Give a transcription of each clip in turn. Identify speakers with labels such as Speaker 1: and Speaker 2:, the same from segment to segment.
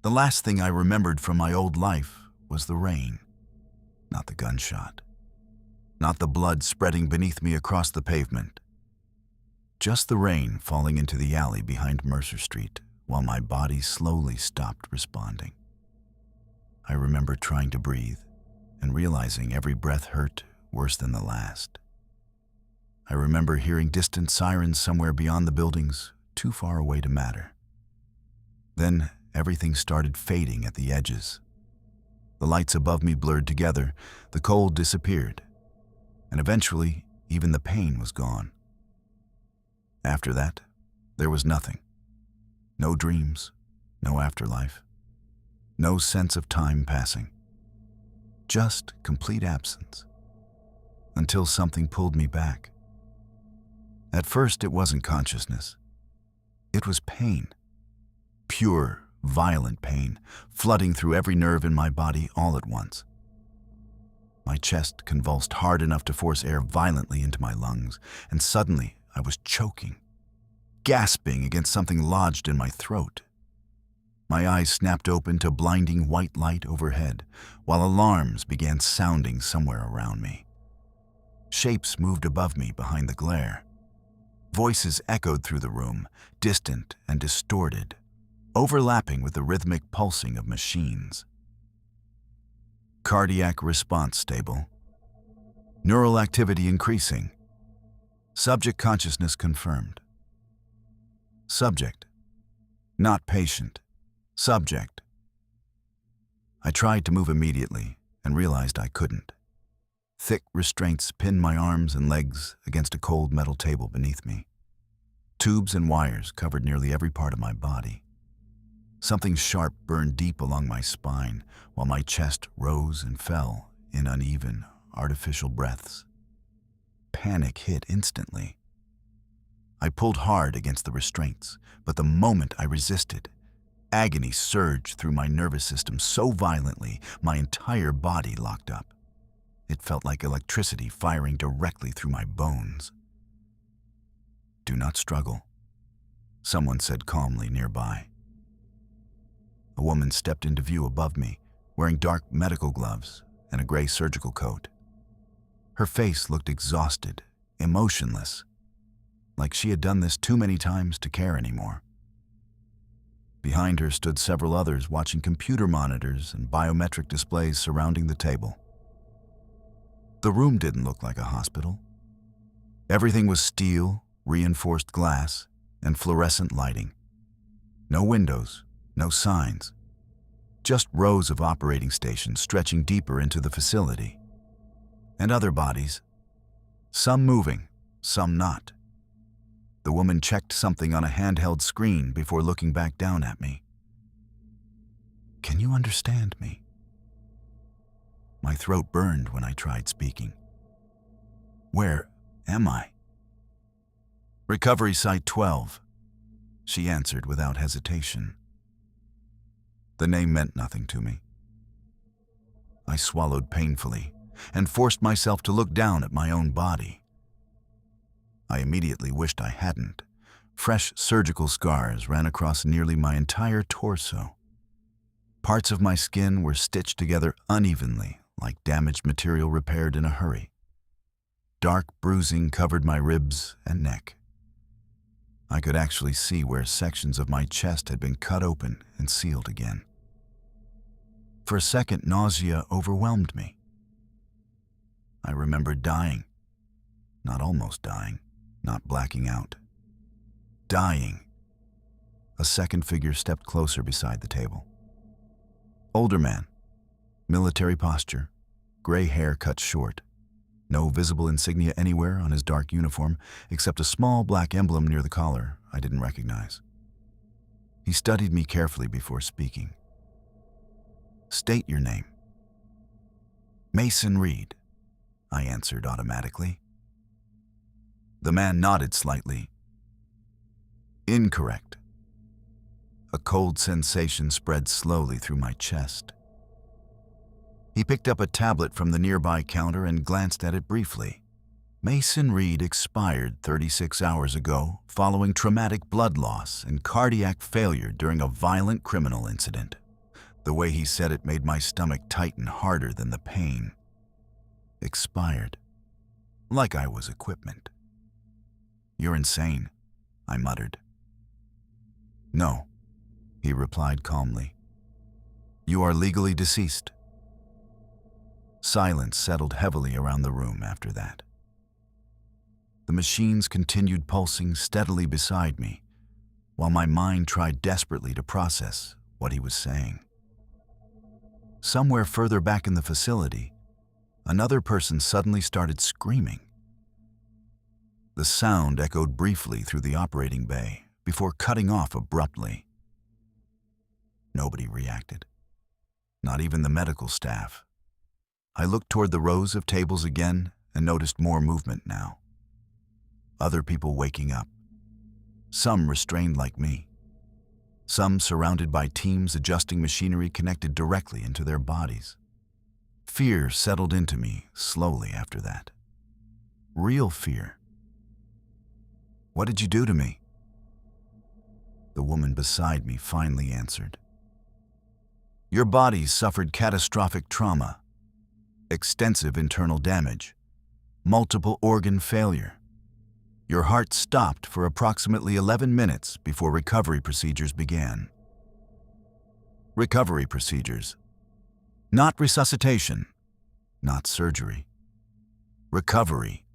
Speaker 1: The last thing I remembered from my old life was the rain, not the gunshot, not the blood spreading beneath me across the pavement. Just the rain falling into the alley behind Mercer Street while my body slowly stopped responding. I remember trying to breathe and realizing every breath hurt worse than the last. I remember hearing distant sirens somewhere beyond the buildings, too far away to matter. Then everything started fading at the edges. The lights above me blurred together, the cold disappeared, and eventually even the pain was gone. After that, there was nothing. No dreams, no afterlife, no sense of time passing. Just complete absence, until something pulled me back. At first, it wasn't consciousness. It was pain. Pure, violent pain, flooding through every nerve in my body all at once. My chest convulsed hard enough to force air violently into my lungs, and suddenly I was choking, gasping against something lodged in my throat. My eyes snapped open to blinding white light overhead, while alarms began sounding somewhere around me. Shapes moved above me behind the glare. Voices echoed through the room, distant and distorted, overlapping with the rhythmic pulsing of machines. Cardiac response stable. Neural activity increasing. Subject consciousness confirmed. Subject, not patient. Subject. I tried to move immediately and realized I couldn't. Thick restraints pinned my arms and legs against a cold metal table beneath me. Tubes and wires covered nearly every part of my body. Something sharp burned deep along my spine, while my chest rose and fell in uneven, artificial breaths. Panic hit instantly. I pulled hard against the restraints, but the moment I resisted, agony surged through my nervous system so violently my entire body locked up. It felt like electricity firing directly through my bones. "Do not struggle," someone said calmly nearby. A woman stepped into view above me, wearing dark medical gloves and a gray surgical coat. Her face looked exhausted, emotionless, like she had done this too many times to care anymore. Behind her stood several others watching computer monitors and biometric displays surrounding the table. The room didn't look like a hospital. Everything was steel, reinforced glass, and fluorescent lighting. No windows, no signs. Just rows of operating stations stretching deeper into the facility. And other bodies, some moving, some not. The woman checked something on a handheld screen before looking back down at me. "Can you understand me?" My throat burned when I tried speaking. "Where am I?" "Recovery Site 12, she answered without hesitation. The name meant nothing to me. I swallowed painfully and forced myself to look down at my own body. I immediately wished I hadn't. Fresh surgical scars ran across nearly my entire torso. Parts of my skin were stitched together unevenly, like damaged material repaired in a hurry. Dark bruising covered my ribs and neck. I could actually see where sections of my chest had been cut open and sealed again. For a second, nausea overwhelmed me. I remembered dying. Not almost dying, not blacking out. Dying. A second figure stepped closer beside the table. Older man, military posture, gray hair cut short. No visible insignia anywhere on his dark uniform, except a small black emblem near the collar I didn't recognize. He studied me carefully before speaking. "State your name." "Mason Reed," I answered automatically. The man nodded slightly. "Incorrect." A cold sensation spread slowly through my chest. He picked up a tablet from the nearby counter and glanced at it briefly. Mason Reed expired 36 hours ago following traumatic blood loss and cardiac failure during a violent criminal incident. The way he said it made my stomach tighten harder than the pain. Expired. Like I was equipment. "You're insane," I muttered. "No," he replied calmly. "You are legally deceased." Silence settled heavily around the room after that. The machines continued pulsing steadily beside me, while my mind tried desperately to process what he was saying. Somewhere further back in the facility, another person suddenly started screaming. The sound echoed briefly through the operating bay before cutting off abruptly. Nobody reacted, not even the medical staff. I looked toward the rows of tables again and noticed more movement now. Other people waking up, some restrained like me, some surrounded by teams adjusting machinery connected directly into their bodies. Fear settled into me slowly after that. Real fear. "What did you do to me?" The woman beside me finally answered. "Your body suffered catastrophic trauma, extensive internal damage, multiple organ failure. Your heart stopped for approximately 11 minutes before recovery procedures began." Recovery procedures. Not resuscitation, not surgery. Recovery.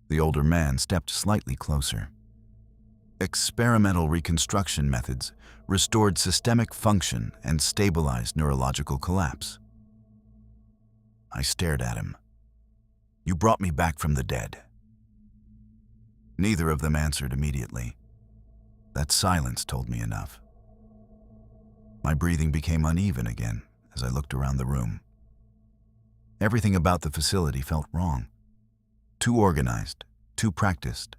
Speaker 1: The older man stepped slightly closer. Experimental reconstruction methods restored systemic function and stabilized neurological collapse. I stared at him. "You brought me back from the dead." Neither of them answered immediately. That silence told me enough. My breathing became uneven again as I looked around the room. Everything about the facility felt wrong. Too organized, too practiced.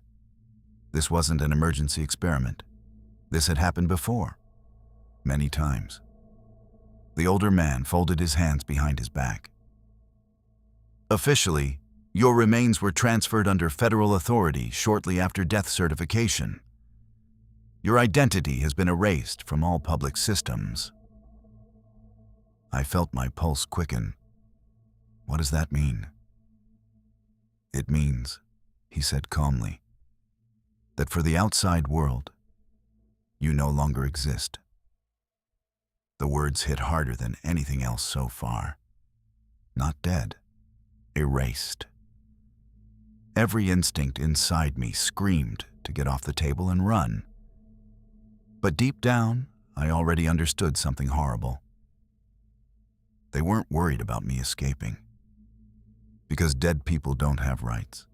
Speaker 1: This wasn't an emergency experiment. This had happened before, many times. The older man folded his hands behind his back. "Officially, your remains were transferred under federal authority shortly after death certification. Your identity has been erased from all public systems." I felt my pulse quicken. "What does that mean?" "It means," he said calmly, "that for the outside world, you no longer exist." The words hit harder than anything else so far. Not dead, erased. Every instinct inside me screamed to get off the table and run. But deep down, I already understood something horrible. They weren't worried about me escaping, because dead people don't have rights.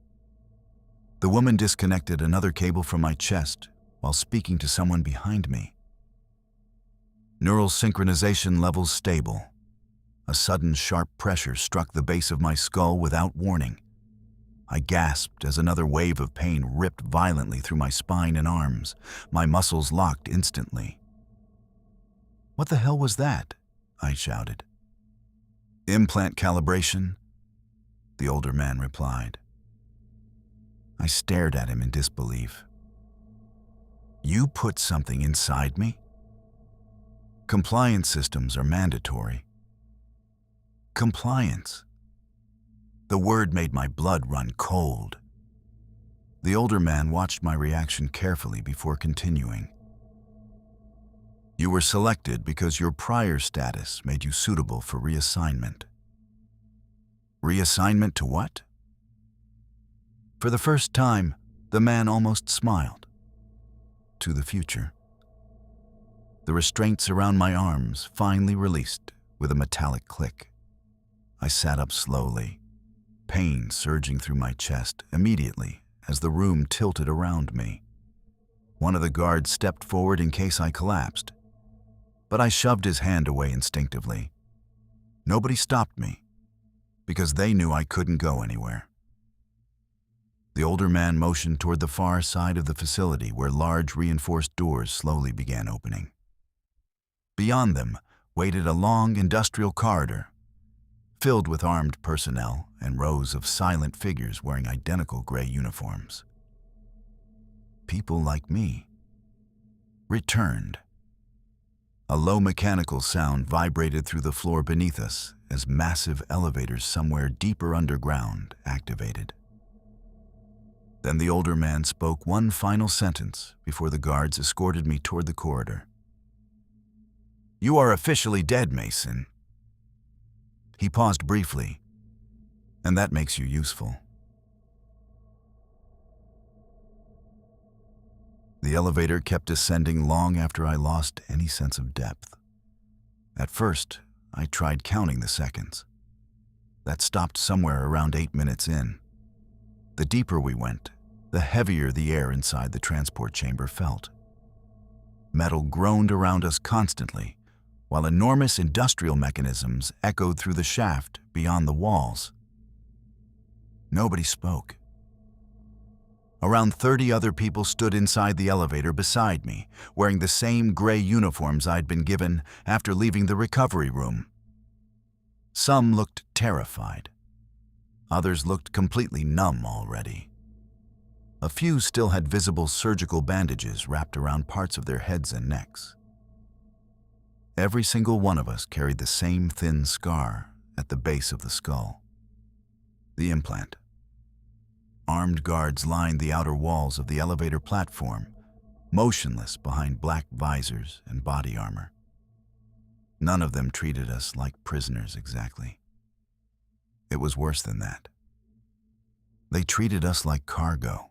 Speaker 1: The woman disconnected another cable from my chest while speaking to someone behind me. Neural synchronization levels stable. A sudden sharp pressure struck the base of my skull without warning. I gasped as another wave of pain ripped violently through my spine and arms. My muscles locked instantly. "What the hell was that?" I shouted. "Implant calibration," the older man replied. I stared at him in disbelief. "You put something inside me?" "Compliance systems are mandatory." Compliance. The word made my blood run cold. The older man watched my reaction carefully before continuing. "You were selected because your prior status made you suitable for reassignment." "Reassignment to what?" For the first time, the man almost smiled. "To the future." The restraints around my arms finally released with a metallic click. I sat up slowly, pain surging through my chest immediately as the room tilted around me. One of the guards stepped forward in case I collapsed, but I shoved his hand away instinctively. Nobody stopped me, because they knew I couldn't go anywhere. The older man motioned toward the far side of the facility where large reinforced doors slowly began opening. Beyond them waited a long industrial corridor, filled with armed personnel and rows of silent figures wearing identical gray uniforms. People like me. Returned. A low mechanical sound vibrated through the floor beneath us as massive elevators somewhere deeper underground activated. Then the older man spoke one final sentence before the guards escorted me toward the corridor. "You are officially dead, Mason." He paused briefly, and that makes you useful. The elevator kept descending long after I lost any sense of depth. At first, I tried counting the seconds. That stopped somewhere around 8 minutes in. The deeper we went, the heavier the air inside the transport chamber felt. Metal groaned around us constantly, while enormous industrial mechanisms echoed through the shaft beyond the walls. Nobody spoke. Around 30 other people stood inside the elevator beside me, wearing the same gray uniforms I'd been given after leaving the recovery room. Some looked terrified. Others looked completely numb already. A few still had visible surgical bandages wrapped around parts of their heads and necks. Every single one of us carried the same thin scar at the base of the skull. The implant. Armed guards lined the outer walls of the elevator platform, motionless behind black visors and body armor. None of them treated us like prisoners exactly. It was worse than that. They treated us like cargo.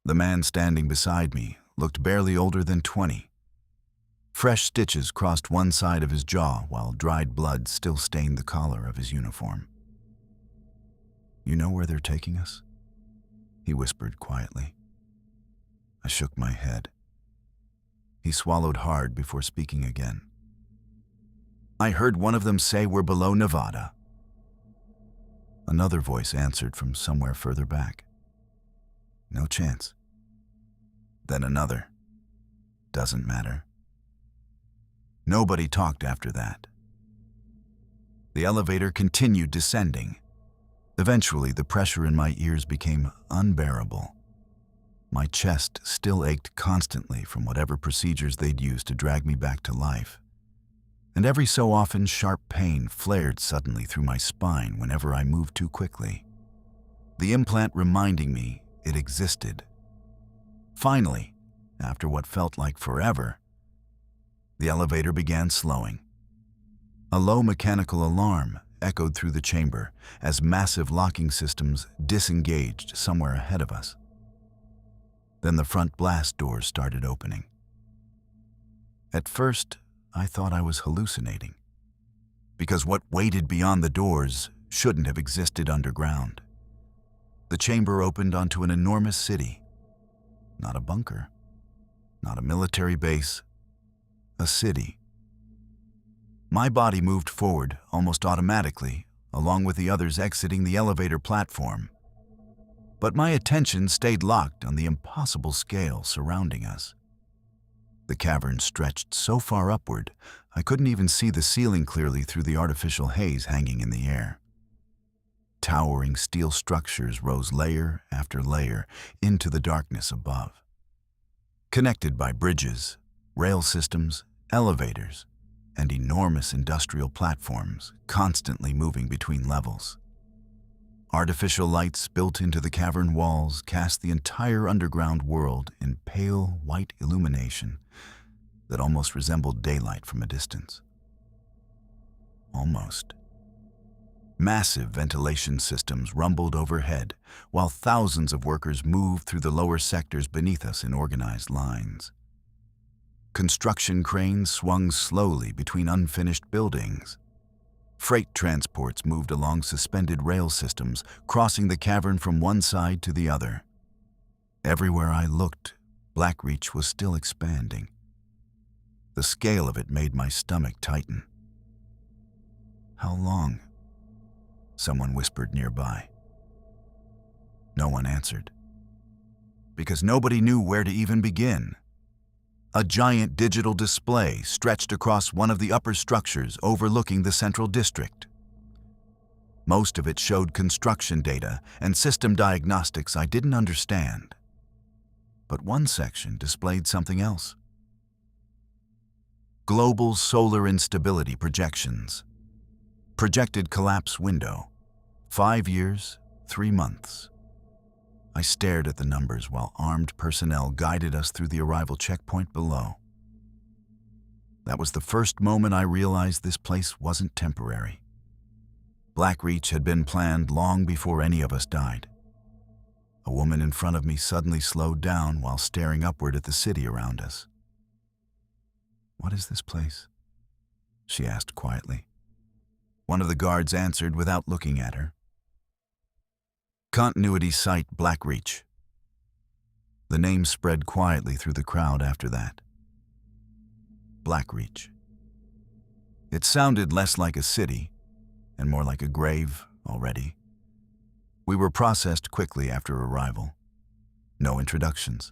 Speaker 1: The man standing beside me looked barely older than 20. Fresh stitches crossed one side of his jaw while dried blood still stained the collar of his uniform. "You know where they're taking us?" he whispered quietly. I shook my head. He swallowed hard before speaking again. "I heard one of them say we're below Nevada." Another voice answered from somewhere further back. "No chance." Then another. "Doesn't matter." Nobody talked after that. The elevator continued descending. Eventually, the pressure in my ears became unbearable. My chest still ached constantly from whatever procedures they'd used to drag me back to life. And every so often, sharp pain flared suddenly through my spine whenever I moved too quickly. The implant reminding me it existed. Finally, after what felt like forever, the elevator began slowing. A low mechanical alarm echoed through the chamber as massive locking systems disengaged somewhere ahead of us. Then the front blast doors started opening. At first, I thought I was hallucinating, because what waited beyond the doors shouldn't have existed underground. The chamber opened onto an enormous city. Not a bunker, not a military base, a city. My body moved forward almost automatically, along with the others exiting the elevator platform. But my attention stayed locked on the impossible scale surrounding us. The cavern stretched so far upward, I couldn't even see the ceiling clearly through the artificial haze hanging in the air. Towering steel structures rose layer after layer into the darkness above, connected by bridges, rail systems, elevators, and enormous industrial platforms constantly moving between levels. Artificial lights built into the cavern walls cast the entire underground world in pale white illumination that almost resembled daylight from a distance. Almost. Massive ventilation systems rumbled overhead, while thousands of workers moved through the lower sectors beneath us in organized lines. Construction cranes swung slowly between unfinished buildings. Freight transports moved along suspended rail systems, crossing the cavern from one side to the other. Everywhere I looked, Blackreach was still expanding. The scale of it made my stomach tighten. "How long?" someone whispered nearby. No one answered, because nobody knew where to even begin. A giant digital display stretched across one of the upper structures overlooking the central district. Most of it showed construction data and system diagnostics I didn't understand. But one section displayed something else. Global solar instability projections. Projected collapse window. 5 years, 3 months. I stared at the numbers while armed personnel guided us through the arrival checkpoint below. That was the first moment I realized this place wasn't temporary. Blackreach had been planned long before any of us died. A woman in front of me suddenly slowed down while staring upward at the city around us. "What is this place?" she asked quietly. One of the guards answered without looking at her. "Continuity Site Blackreach." The name spread quietly through the crowd after that. Blackreach. It sounded less like a city and more like a grave already. We were processed quickly after arrival. No introductions,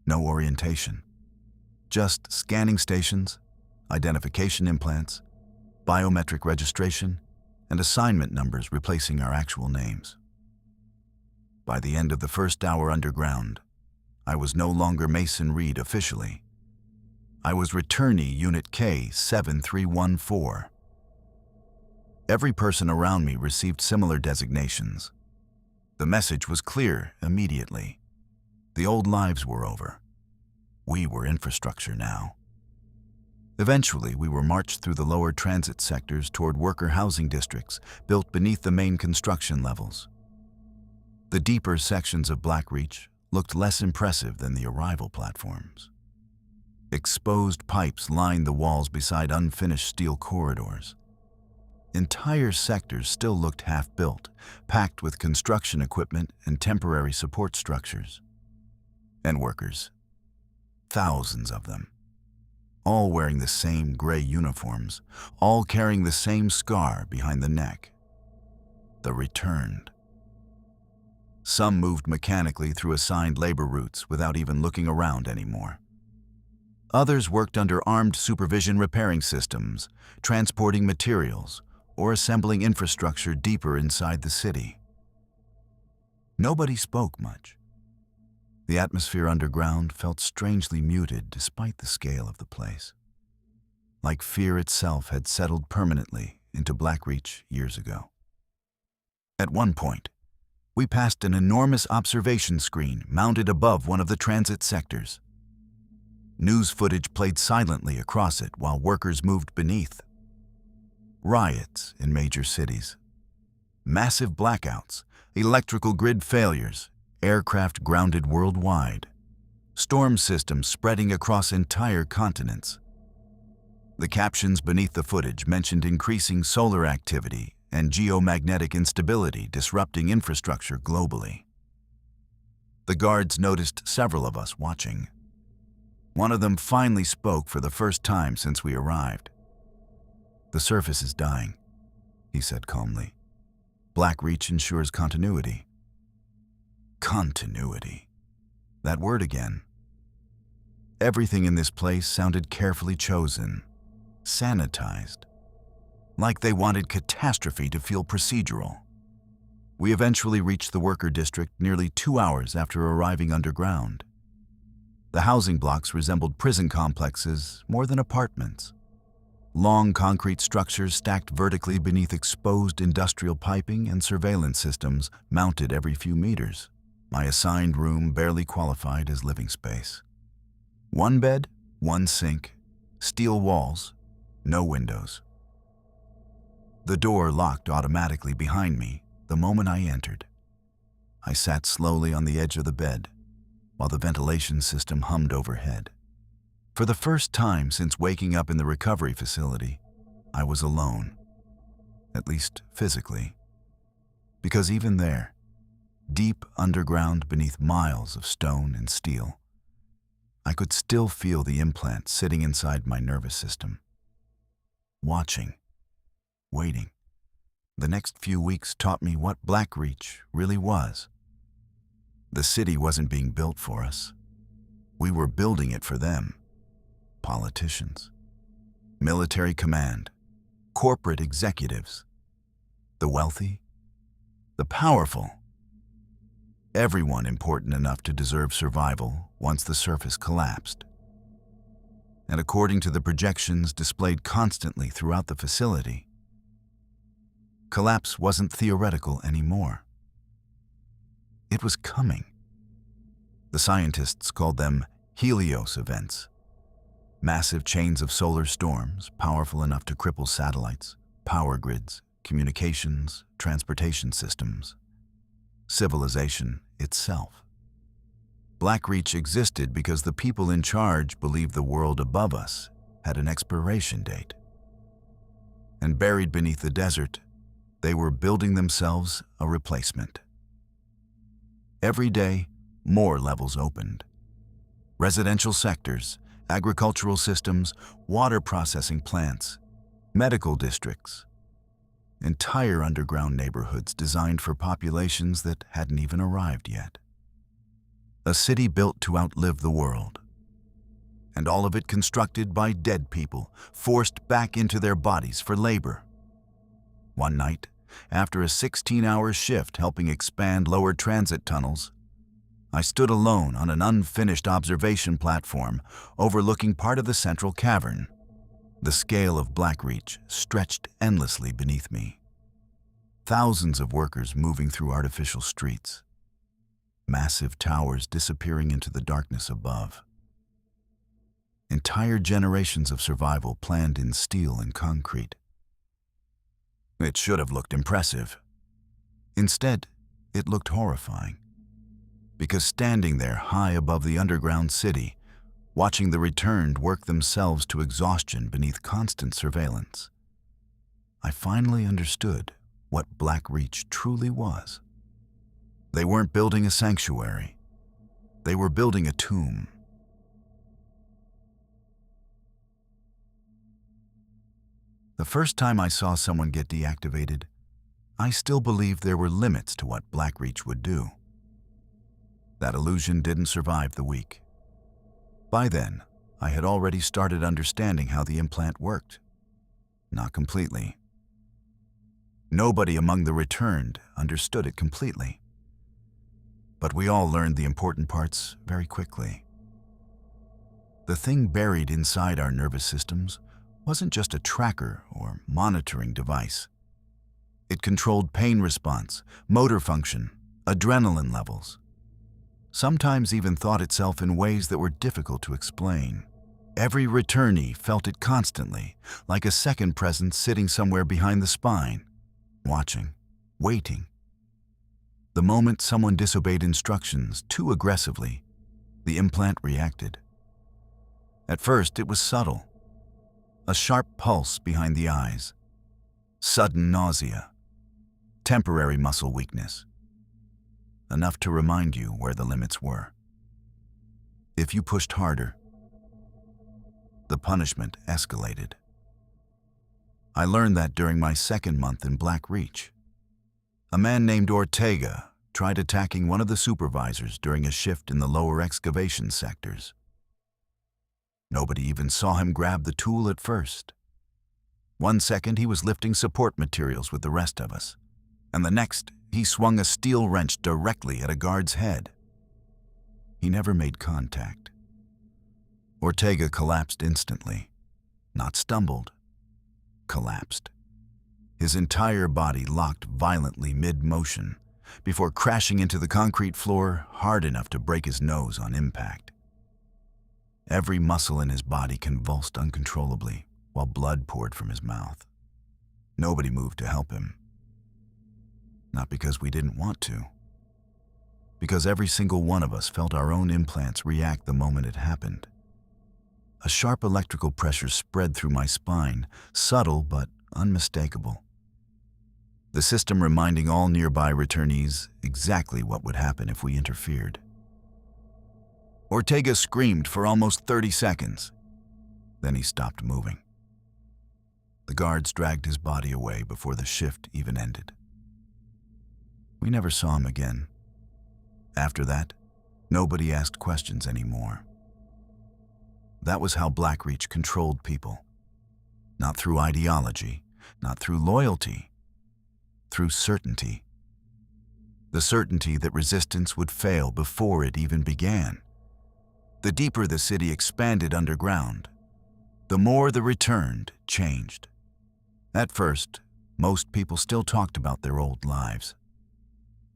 Speaker 1: no orientation. Just scanning stations, identification implants, biometric registration, and assignment numbers replacing our actual names. By the end of the first hour underground, I was no longer Mason Reed officially. I was returnee Unit K7314. Every person around me received similar designations. The message was clear immediately. The old lives were over. We were infrastructure now. Eventually, we were marched through the lower transit sectors toward worker housing districts built beneath the main construction levels. The deeper sections of Blackreach looked less impressive than the arrival platforms. Exposed pipes lined the walls beside unfinished steel corridors. Entire sectors still looked half-built, packed with construction equipment and temporary support structures. And workers. Thousands of them. All wearing the same gray uniforms, all carrying the same scar behind the neck. The returned. Some moved mechanically through assigned labor routes without even looking around anymore. Others worked under armed supervision repairing systems, transporting materials, or assembling infrastructure deeper inside the city. Nobody spoke much. The atmosphere underground felt strangely muted despite the scale of the place. Like fear itself had settled permanently into Blackreach years ago. At one point, we passed an enormous observation screen mounted above one of the transit sectors. News footage played silently across it while workers moved beneath. Riots in major cities. Massive blackouts, electrical grid failures, aircraft grounded worldwide. Storm systems spreading across entire continents. The captions beneath the footage mentioned increasing solar activity and geomagnetic instability disrupting infrastructure globally. The guards noticed several of us watching. One of them finally spoke for the first time since we arrived. "The surface is dying," he said calmly. "Blackreach ensures continuity." Continuity. That word again. Everything in this place sounded carefully chosen, sanitized, like they wanted catastrophe to feel procedural. We eventually reached the worker district nearly 2 hours after arriving underground. The housing blocks resembled prison complexes more than apartments. Long concrete structures stacked vertically beneath exposed industrial piping and surveillance systems mounted every few meters. My assigned room barely qualified as living space. 1 bed, 1 sink, steel walls, no windows. The door locked automatically behind me the moment I entered. I sat slowly on the edge of the bed, while the ventilation system hummed overhead. For the first time since waking up in the recovery facility, I was alone, at least physically. Because even there, deep underground beneath miles of stone and steel, I could still feel the implant sitting inside my nervous system. Watching, waiting. The next few weeks taught me what Blackreach really was. The city wasn't being built for us. We were building it for them. Politicians, military command, corporate executives, the wealthy, the powerful. Everyone important enough to deserve survival once the surface collapsed. and according to the projections displayed constantly throughout the facility, collapse wasn't theoretical anymore. It was coming. The scientists called them Helios events, massive chains of solar storms powerful enough to cripple satellites, power grids, communications, transportation systems, civilization itself. Blackreach existed because the people in charge believed the world above us had an expiration date. And buried beneath the desert, they were building themselves a replacement. Every day, more levels opened. Residential sectors, agricultural systems, water processing plants, medical districts, entire underground neighborhoods designed for populations that hadn't even arrived yet. A city built to outlive the world, and all of it constructed by dead people, forced back into their bodies for labor. One night, after a 16-hour shift helping expand lower transit tunnels, I stood alone on an unfinished observation platform overlooking part of the central cavern. The scale of Blackreach stretched endlessly beneath me. Thousands of workers moving through artificial streets. Massive towers disappearing into the darkness above. Entire generations of survival planned in steel and concrete. It should have looked impressive. Instead, it looked horrifying. Because standing there high above the underground city, watching the returned work themselves to exhaustion beneath constant surveillance, I finally understood what Blackreach truly was. They weren't building a sanctuary. They were building a tomb. The first time I saw someone get deactivated, I still believed there were limits to what Blackreach would do. That illusion didn't survive the week. By then, I had already started understanding how the implant worked. Not completely. Nobody among the returned understood it completely. But we all learned the important parts very quickly. The thing buried inside our nervous systems wasn't just a tracker or monitoring device. It controlled pain response, motor function, adrenaline levels. Sometimes even thought itself in ways that were difficult to explain. Every returnee felt it constantly, like a second presence sitting somewhere behind the spine, watching, waiting. The moment someone disobeyed instructions too aggressively, the implant reacted. At first, it was subtle. A sharp pulse behind the eyes, sudden nausea, temporary muscle weakness. Enough to remind you where the limits were. If you pushed harder, the punishment escalated. I learned that during my second month in Blackreach. A man named Ortega tried attacking one of the supervisors during a shift in the lower excavation sectors. Nobody even saw him grab the tool at first. One second he was lifting support materials with the rest of us, and the next he swung a steel wrench directly at a guard's head. He never made contact. Ortega collapsed instantly. Not stumbled. Collapsed. His entire body locked violently mid-motion before crashing into the concrete floor hard enough to break his nose on impact. Every muscle in his body convulsed uncontrollably while blood poured from his mouth. Nobody moved to help him. Not because we didn't want to. Because every single one of us felt our own implants react the moment it happened. A sharp electrical pressure spread through my spine, subtle but unmistakable. The system reminding all nearby returnees exactly what would happen if we interfered. Ortega screamed for almost 30 seconds. Then he stopped moving. The guards dragged his body away before the shift even ended. We never saw him again. After that, nobody asked questions anymore. That was how Blackreach controlled people. Not through ideology, not through loyalty, through certainty. The certainty that resistance would fail before it even began. The deeper the city expanded underground, the more the returned changed. At first, most people still talked about their old lives.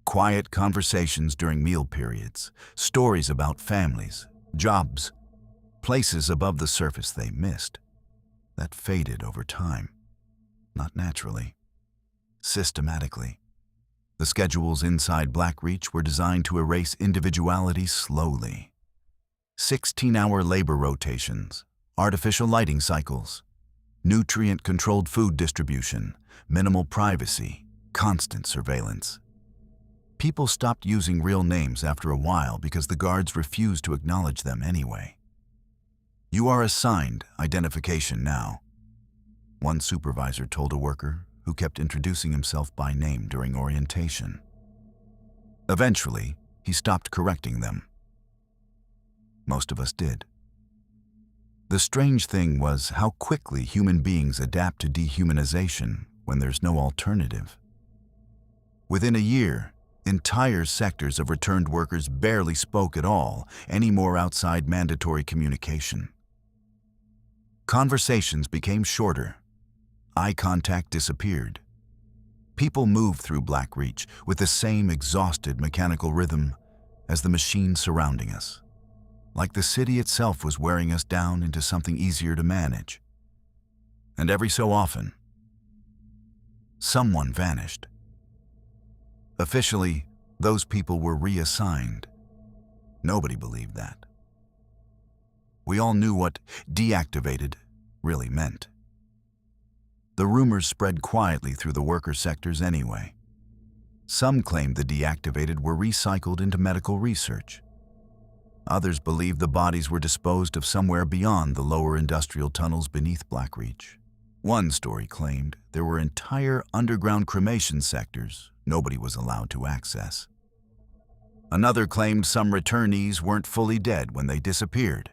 Speaker 1: Quiet conversations during meal periods, stories about families, jobs, places above the surface they missed. That faded over time. Not naturally. Systematically. The schedules inside Blackreach were designed to erase individuality slowly. 16-hour labor rotations, artificial lighting cycles, nutrient-controlled food distribution, minimal privacy, constant surveillance. People stopped using real names after a while because the guards refused to acknowledge them anyway. "You are assigned identification now," one supervisor told a worker who kept introducing himself by name during orientation. Eventually, he stopped correcting them. Most of us did. The strange thing was how quickly human beings adapt to dehumanization when there's no alternative. Within a year, entire sectors of returned workers barely spoke at all anymore outside mandatory communication. Conversations became shorter. Eye contact disappeared. People moved through Blackreach with the same exhausted mechanical rhythm as the machines surrounding us, like the city itself was wearing us down into something easier to manage. And every so often, someone vanished. Officially, those people were reassigned. Nobody believed that. We all knew what deactivated really meant. The rumors spread quietly through the worker sectors anyway. Some claimed the deactivated were recycled into medical research. Others believed the bodies were disposed of somewhere beyond the lower industrial tunnels beneath Blackreach. One story claimed there were entire underground cremation sectors nobody was allowed to access. Another claimed some returnees weren't fully dead when they disappeared.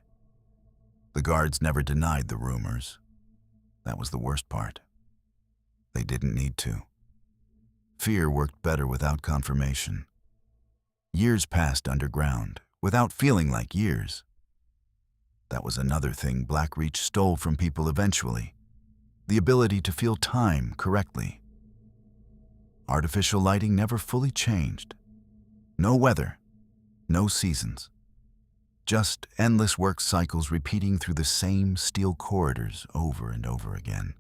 Speaker 1: The guards never denied the rumors. That was the worst part. They didn't need to. Fear worked better without confirmation. Years passed underground, without feeling like years. That was another thing Blackreach stole from people eventually, the ability to feel time correctly. Artificial lighting never fully changed. No weather, no seasons. Just endless work cycles repeating through the same steel corridors over and over again.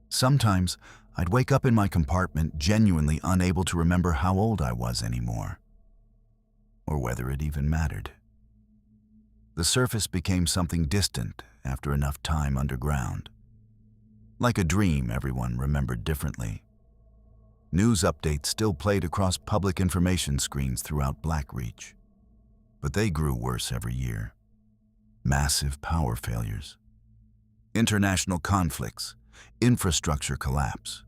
Speaker 1: Sometimes, I'd wake up in my compartment genuinely unable to remember how old I was anymore, or whether it even mattered. The surface became something distant after enough time underground. Like a dream everyone remembered differently. News updates still played across public information screens throughout Blackreach, but they grew worse every year. Massive power failures, international conflicts, infrastructure collapse,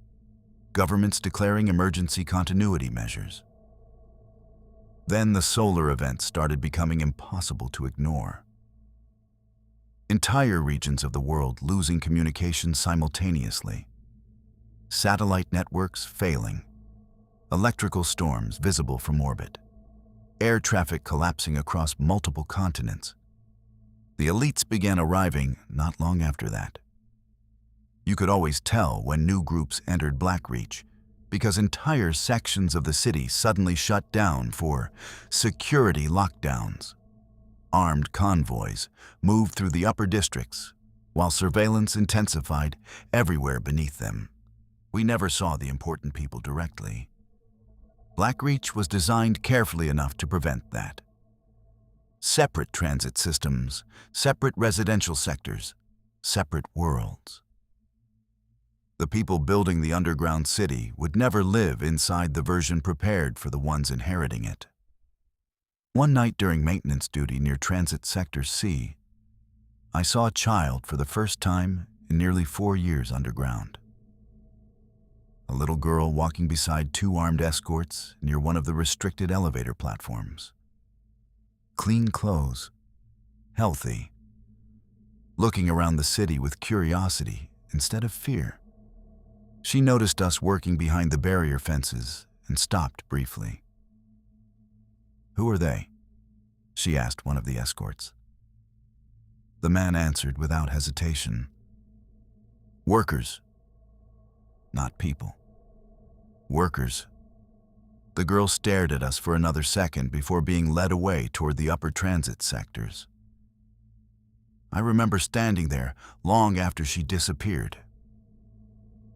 Speaker 1: governments declaring emergency continuity measures. Then the solar events started becoming impossible to ignore. Entire regions of the world losing communication simultaneously. Satellite networks failing. Electrical storms visible from orbit. Air traffic collapsing across multiple continents. The elites began arriving not long after that. You could always tell when new groups entered Blackreach because entire sections of the city suddenly shut down for security lockdowns. Armed convoys moved through the upper districts, while surveillance intensified everywhere beneath them. We never saw the important people directly. Blackreach was designed carefully enough to prevent that. Separate transit systems, separate residential sectors, separate worlds. The people building the underground city would never live inside the version prepared for the ones inheriting it. One night during maintenance duty near Transit Sector C, I saw a child for the first time in nearly 4 years underground. A little girl walking beside 2 armed escorts near one of the restricted elevator platforms. Clean clothes, healthy, looking around the city with curiosity instead of fear. She noticed us working behind the barrier fences and stopped briefly. "Who are they?" she asked one of the escorts. The man answered without hesitation, Workers, not people. Workers. The girl stared at us for another second before being led away toward the upper transit sectors. I remember standing there long after she disappeared,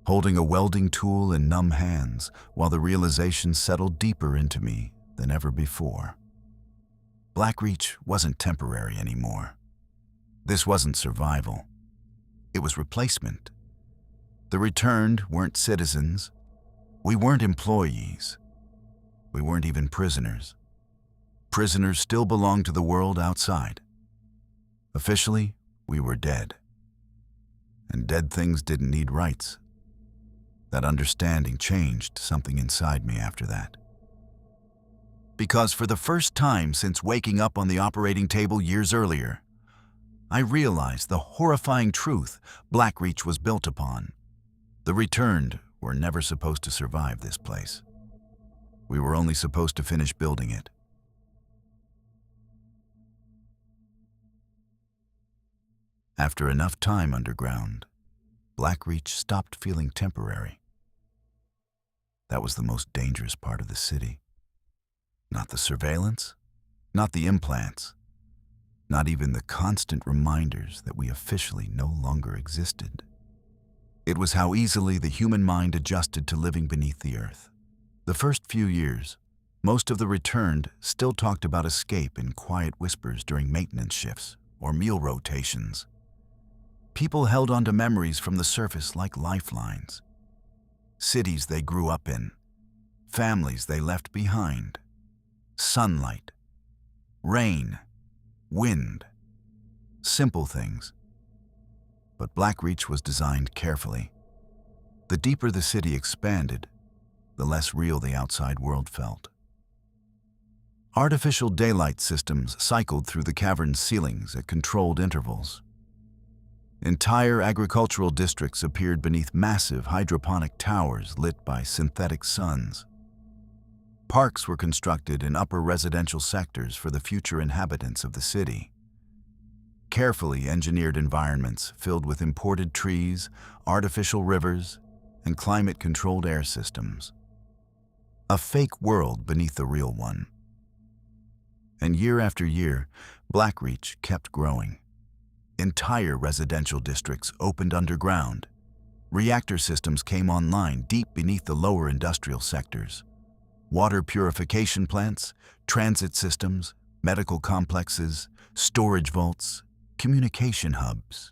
Speaker 1: holding a welding tool in numb hands while the realization settled deeper into me than ever before. Blackreach wasn't temporary anymore. This wasn't survival. It was replacement. The returned weren't citizens. We weren't employees. We weren't even prisoners. Prisoners still belonged to the world outside. Officially, we were dead. And dead things didn't need rights. That understanding changed something inside me after that. Because for the first time since waking up on the operating table years earlier, I realized the horrifying truth Blackreach was built upon. The returned were never supposed to survive this place. We were only supposed to finish building it. After enough time underground, Blackreach stopped feeling temporary. That was the most dangerous part of the city. Not the surveillance, not the implants, not even the constant reminders that we officially no longer existed. It was how easily the human mind adjusted to living beneath the earth. The first few years, most of the returned still talked about escape in quiet whispers during maintenance shifts or meal rotations. People held on to memories from the surface like lifelines. Cities they grew up in, families they left behind, sunlight, rain, wind, simple things. But Blackreach was designed carefully. The deeper the city expanded, the less real the outside world felt. Artificial daylight systems cycled through the cavern's ceilings at controlled intervals. Entire agricultural districts appeared beneath massive hydroponic towers lit by synthetic suns. Parks were constructed in upper residential sectors for the future inhabitants of the city. Carefully engineered environments filled with imported trees, artificial rivers, and climate-controlled air systems. A fake world beneath the real one. And year after year, Blackreach kept growing. Entire residential districts opened underground. Reactor systems came online deep beneath the lower industrial sectors. Water purification plants, transit systems, medical complexes, storage vaults, communication hubs.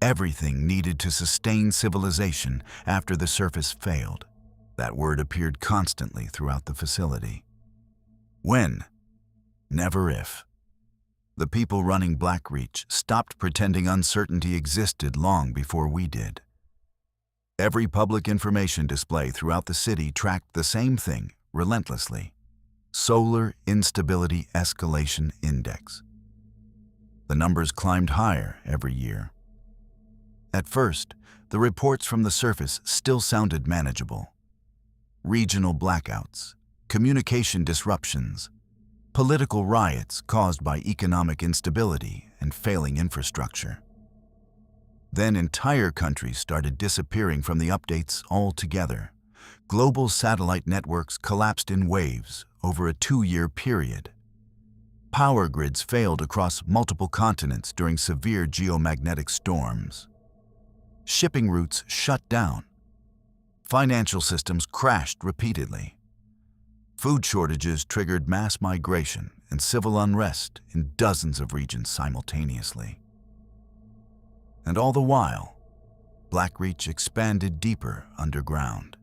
Speaker 1: Everything needed to sustain civilization after the surface failed. That word appeared constantly throughout the facility. When? Never if. The people running Blackreach stopped pretending uncertainty existed long before we did. Every public information display throughout the city tracked the same thing relentlessly: Solar Instability Escalation Index. The numbers climbed higher every year. At first, the reports from the surface still sounded manageable. Regional blackouts, communication disruptions, political riots caused by economic instability and failing infrastructure. Then entire countries started disappearing from the updates altogether. Global satellite networks collapsed in waves over a 2-year period. Power grids failed across multiple continents during severe geomagnetic storms. Shipping routes shut down. Financial systems crashed repeatedly. Food shortages triggered mass migration and civil unrest in dozens of regions simultaneously. And all the while, Blackreach expanded deeper underground.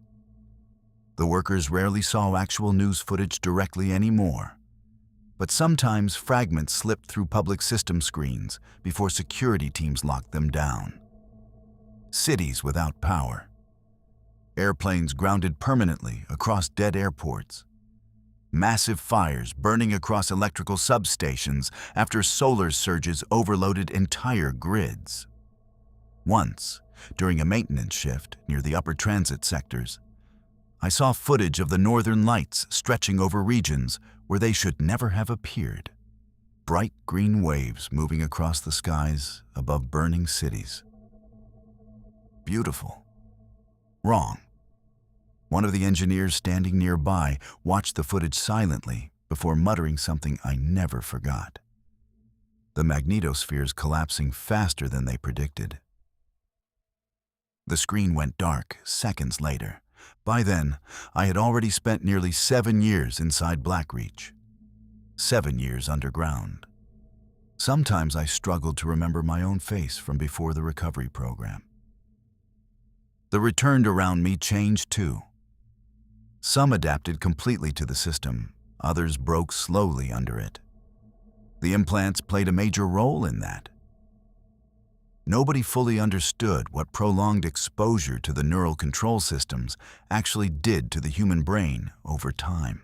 Speaker 1: The workers rarely saw actual news footage directly anymore, but sometimes fragments slipped through public system screens before security teams locked them down. Cities without power. Airplanes grounded permanently across dead airports. Massive fires burning across electrical substations after solar surges overloaded entire grids. Once, during a maintenance shift near the upper transit sectors, I saw footage of the northern lights stretching over regions where they should never have appeared. Bright green waves moving across the skies above burning cities. beautiful. Wrong. One of the engineers standing nearby watched the footage silently before muttering something I never forgot. The magnetospheres collapsing faster than they predicted. The screen went dark seconds later. By then, I had already spent nearly 7 years inside Blackreach. 7 years underground. Sometimes I struggled to remember my own face from before the recovery program. The returned around me changed too. Some adapted completely to the system, others broke slowly under it. The implants played a major role in that. Nobody fully understood what prolonged exposure to the neural control systems actually did to the human brain over time.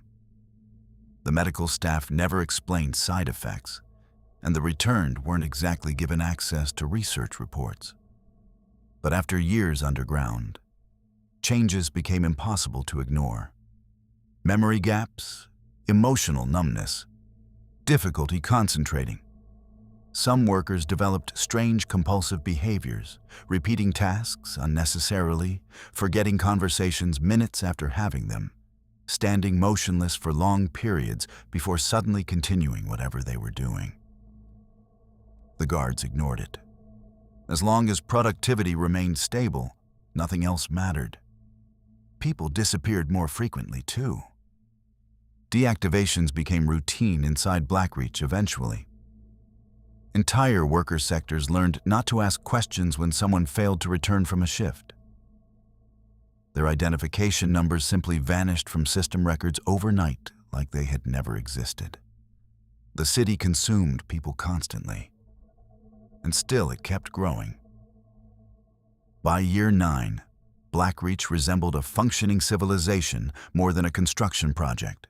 Speaker 1: The medical staff never explained side effects, and the returned weren't exactly given access to research reports. But after years underground, changes became impossible to ignore. Memory gaps, emotional numbness, difficulty concentrating. Some workers developed strange compulsive behaviors, repeating tasks unnecessarily, forgetting conversations minutes after having them, standing motionless for long periods before suddenly continuing whatever they were doing. The guards ignored it. As long as productivity remained stable, nothing else mattered. People disappeared more frequently, too. Deactivations became routine inside Blackreach eventually. Entire worker sectors learned not to ask questions when someone failed to return from a shift. Their identification numbers simply vanished from system records overnight like they had never existed. The city consumed people constantly, and still it kept growing. By year 9, Blackreach resembled a functioning civilization more than a construction project.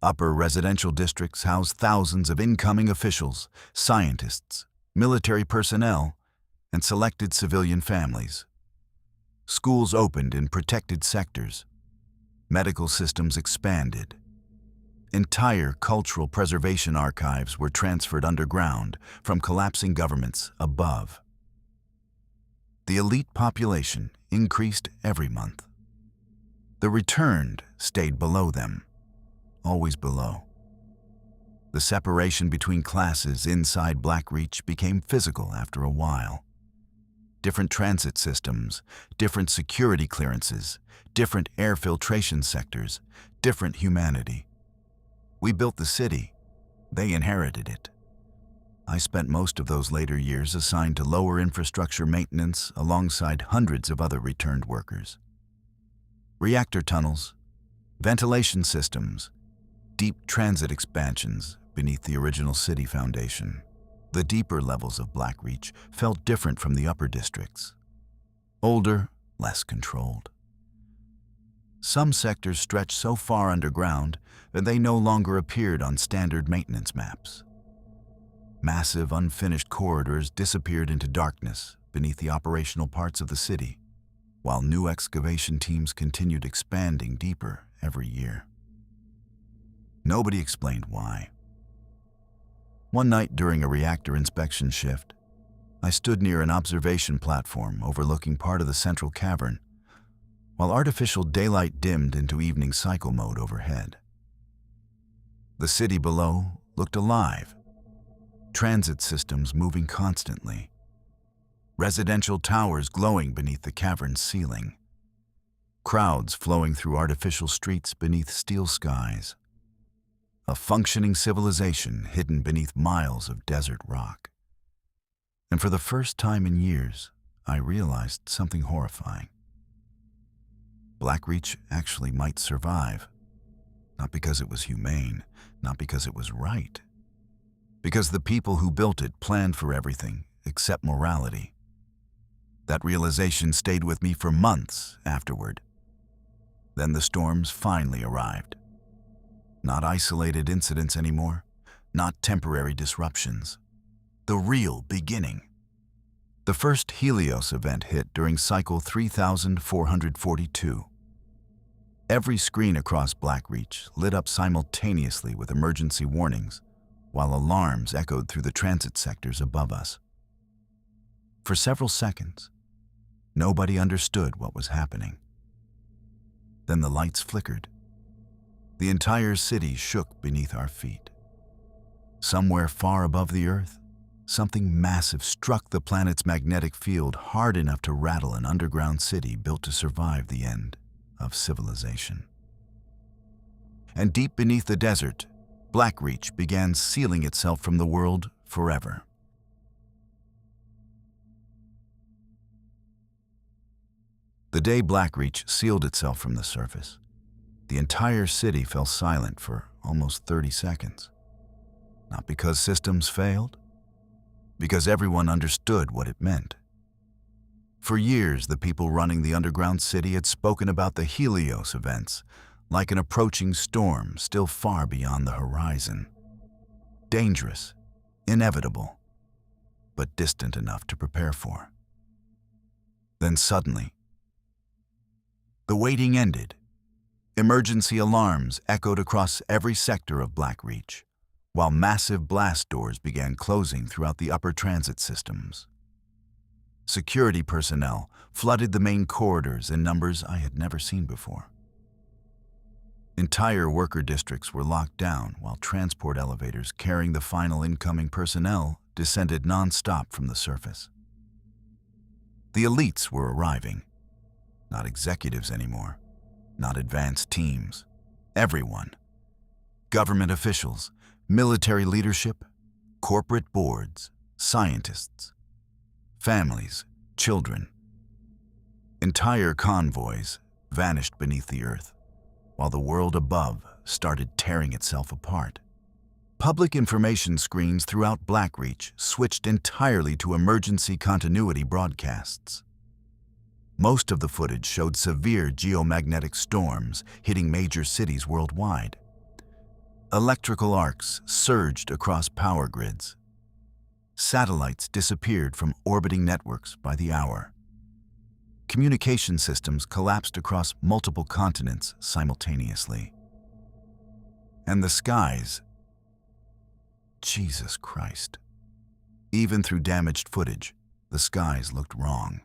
Speaker 1: Upper residential districts housed thousands of incoming officials, scientists, military personnel, and selected civilian families. Schools opened in protected sectors. Medical systems expanded. Entire cultural preservation archives were transferred underground from collapsing governments above. The elite population increased every month. The returned stayed below them, always below. The separation between classes inside Blackreach became physical after a while. Different transit systems, different security clearances, different air filtration sectors, different humanity. We built the city. They inherited it. I spent most of those later years assigned to lower infrastructure maintenance alongside hundreds of other returned workers. Reactor tunnels, ventilation systems, deep transit expansions beneath the original city foundation. The deeper levels of Blackreach felt different from the upper districts. Older, less controlled. Some sectors stretched so far underground that they no longer appeared on standard maintenance maps. Massive, unfinished corridors disappeared into darkness beneath the operational parts of the city, while new excavation teams continued expanding deeper every year. Nobody explained why. One night during a reactor inspection shift, I stood near an observation platform overlooking part of the central cavern, while artificial daylight dimmed into evening cycle mode overhead. The city below looked alive, transit systems moving constantly, residential towers glowing beneath the cavern's ceiling, crowds flowing through artificial streets beneath steel skies, a functioning civilization hidden beneath miles of desert rock. And for the first time in years, I realized something horrifying. Blackreach actually might survive, not because it was humane, not because it was right, because the people who built it planned for everything except morality. That realization stayed with me for months afterward. Then the storms finally arrived. Not isolated incidents anymore, not temporary disruptions. The real beginning. The first Helios event hit during cycle 3442. Every screen across Blackreach lit up simultaneously with emergency warnings, while alarms echoed through the transit sectors above us. For several seconds, Nobody understood what was happening. Then the lights flickered. The entire city shook beneath our feet. Somewhere far above the Earth, something massive struck the planet's magnetic field hard enough to rattle an underground city built to survive the end of civilization. And deep beneath the desert, Blackreach began sealing itself from the world forever. The day Blackreach sealed itself from the surface, the entire city fell silent for almost 30 seconds. Not because systems failed, because everyone understood what it meant. For years, the people running the underground city had spoken about the Helios events, like an approaching storm still far beyond the horizon. Dangerous, inevitable, but distant enough to prepare for. Then suddenly, the waiting ended. Emergency alarms echoed across every sector of Blackreach, while massive blast doors began closing throughout the upper transit systems. Security personnel flooded the main corridors in numbers I had never seen before. Entire worker districts were locked down while transport elevators carrying the final incoming personnel descended non-stop from the surface. The elites were arriving. Not executives anymore, not advanced teams. Everyone. Government officials, military leadership, corporate boards, scientists, families, children. Entire convoys vanished beneath the earth, while the world above started tearing itself apart. Public information screens throughout Blackreach switched entirely to emergency continuity broadcasts. Most of the footage showed severe geomagnetic storms hitting major cities worldwide. Electrical arcs surged across power grids. Satellites disappeared from orbiting networks by the hour. Communication systems collapsed across multiple continents simultaneously. And the skies, Jesus Christ. Even through damaged footage, the skies looked wrong.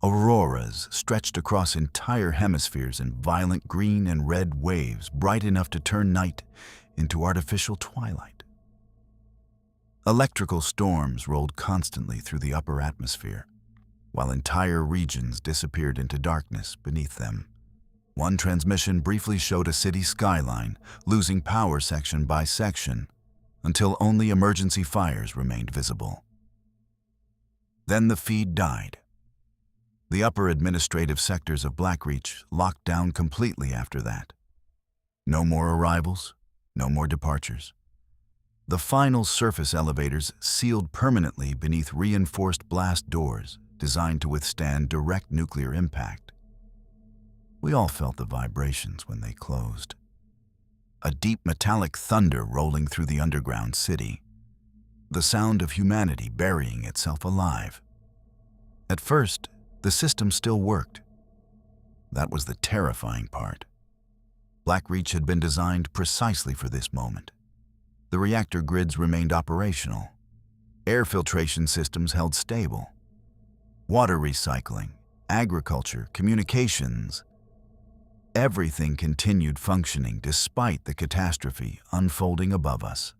Speaker 1: Auroras stretched across entire hemispheres in violent green and red waves bright enough to turn night into artificial twilight. Electrical storms rolled constantly through the upper atmosphere, while entire regions disappeared into darkness beneath them. One transmission briefly showed a city skyline, losing power section by section, until only emergency fires remained visible. Then the feed died. The upper administrative sectors of Blackreach locked down completely after that. No more arrivals, no more departures. The final surface elevators sealed permanently beneath reinforced blast doors designed to withstand direct nuclear impact. We all felt the vibrations when they closed. A deep metallic thunder rolling through the underground city. The sound of humanity burying itself alive. At first, the system still worked. That was the terrifying part. Blackreach had been designed precisely for this moment. The reactor grids remained operational. Air filtration systems held stable. Water recycling, agriculture, communications. Everything continued functioning despite the catastrophe unfolding above us.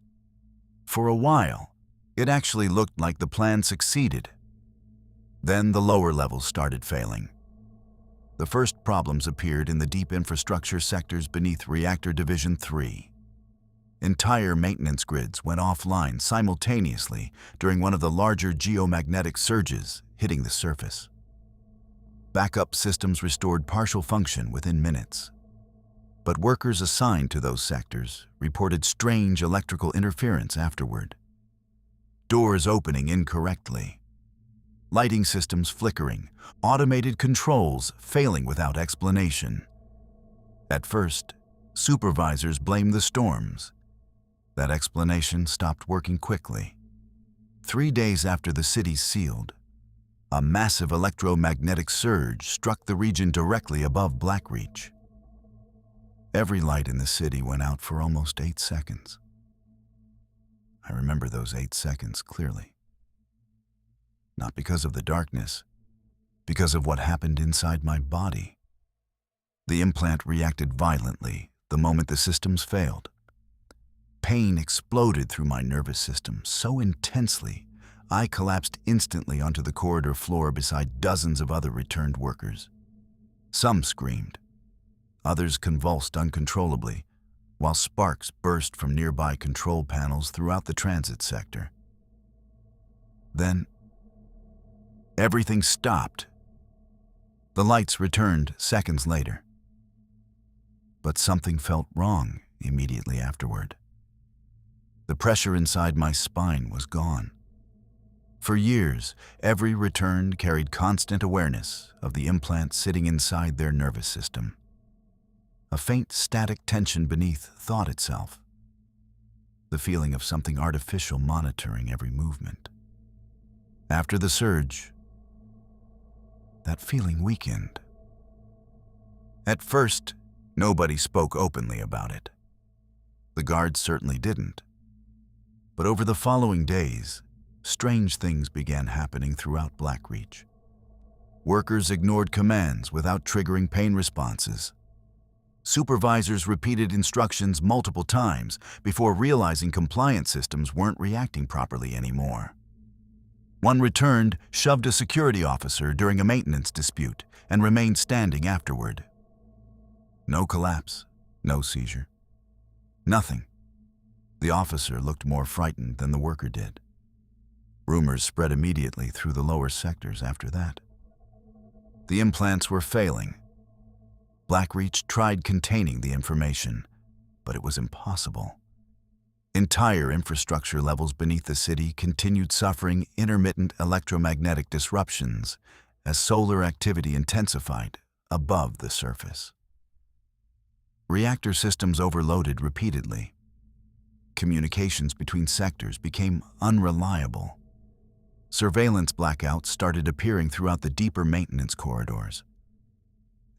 Speaker 1: For a while, it actually looked like the plan succeeded. Then the lower levels started failing. The first problems appeared in the deep infrastructure sectors beneath Reactor Division 3. Entire maintenance grids went offline simultaneously during one of the larger geomagnetic surges hitting the surface. Backup systems restored partial function within minutes. But workers assigned to those sectors reported strange electrical interference afterward. Doors opening incorrectly. Lighting systems flickering, automated controls failing without explanation. At first, supervisors blamed the storms. That explanation stopped working quickly. 3 days after the city sealed, a massive electromagnetic surge struck the region directly above Blackreach. Every light in the city went out for almost 8 seconds. I remember those 8 seconds clearly. Not because of the darkness, because of what happened inside my body. The implant reacted violently the moment the systems failed. Pain exploded through my nervous system so intensely, I collapsed instantly onto the corridor floor beside dozens of other returned workers. Some screamed. Others convulsed uncontrollably, while sparks burst from nearby control panels throughout the transit sector. Then, everything stopped. The lights returned seconds later. But something felt wrong immediately afterward. The pressure inside my spine was gone. For years, every return carried constant awareness of the implant sitting inside their nervous system. A faint static tension beneath thought itself. The feeling of something artificial monitoring every movement. After the surge, that feeling weakened. At first, nobody spoke openly about it. The guards certainly didn't. But over the following days, strange things began happening throughout Blackreach. Workers ignored commands without triggering pain responses. Supervisors repeated instructions multiple times before realizing compliance systems weren't reacting properly anymore. One returned, shoved a security officer during a maintenance dispute, and remained standing afterward. No collapse, no seizure. Nothing. The officer looked more frightened than the worker did. Rumors spread immediately through the lower sectors after that. The implants were failing. Blackreach tried containing the information, but it was impossible. Entire infrastructure levels beneath the city continued suffering intermittent electromagnetic disruptions as solar activity intensified above the surface. Reactor systems overloaded repeatedly. Communications between sectors became unreliable. Surveillance blackouts started appearing throughout the deeper maintenance corridors.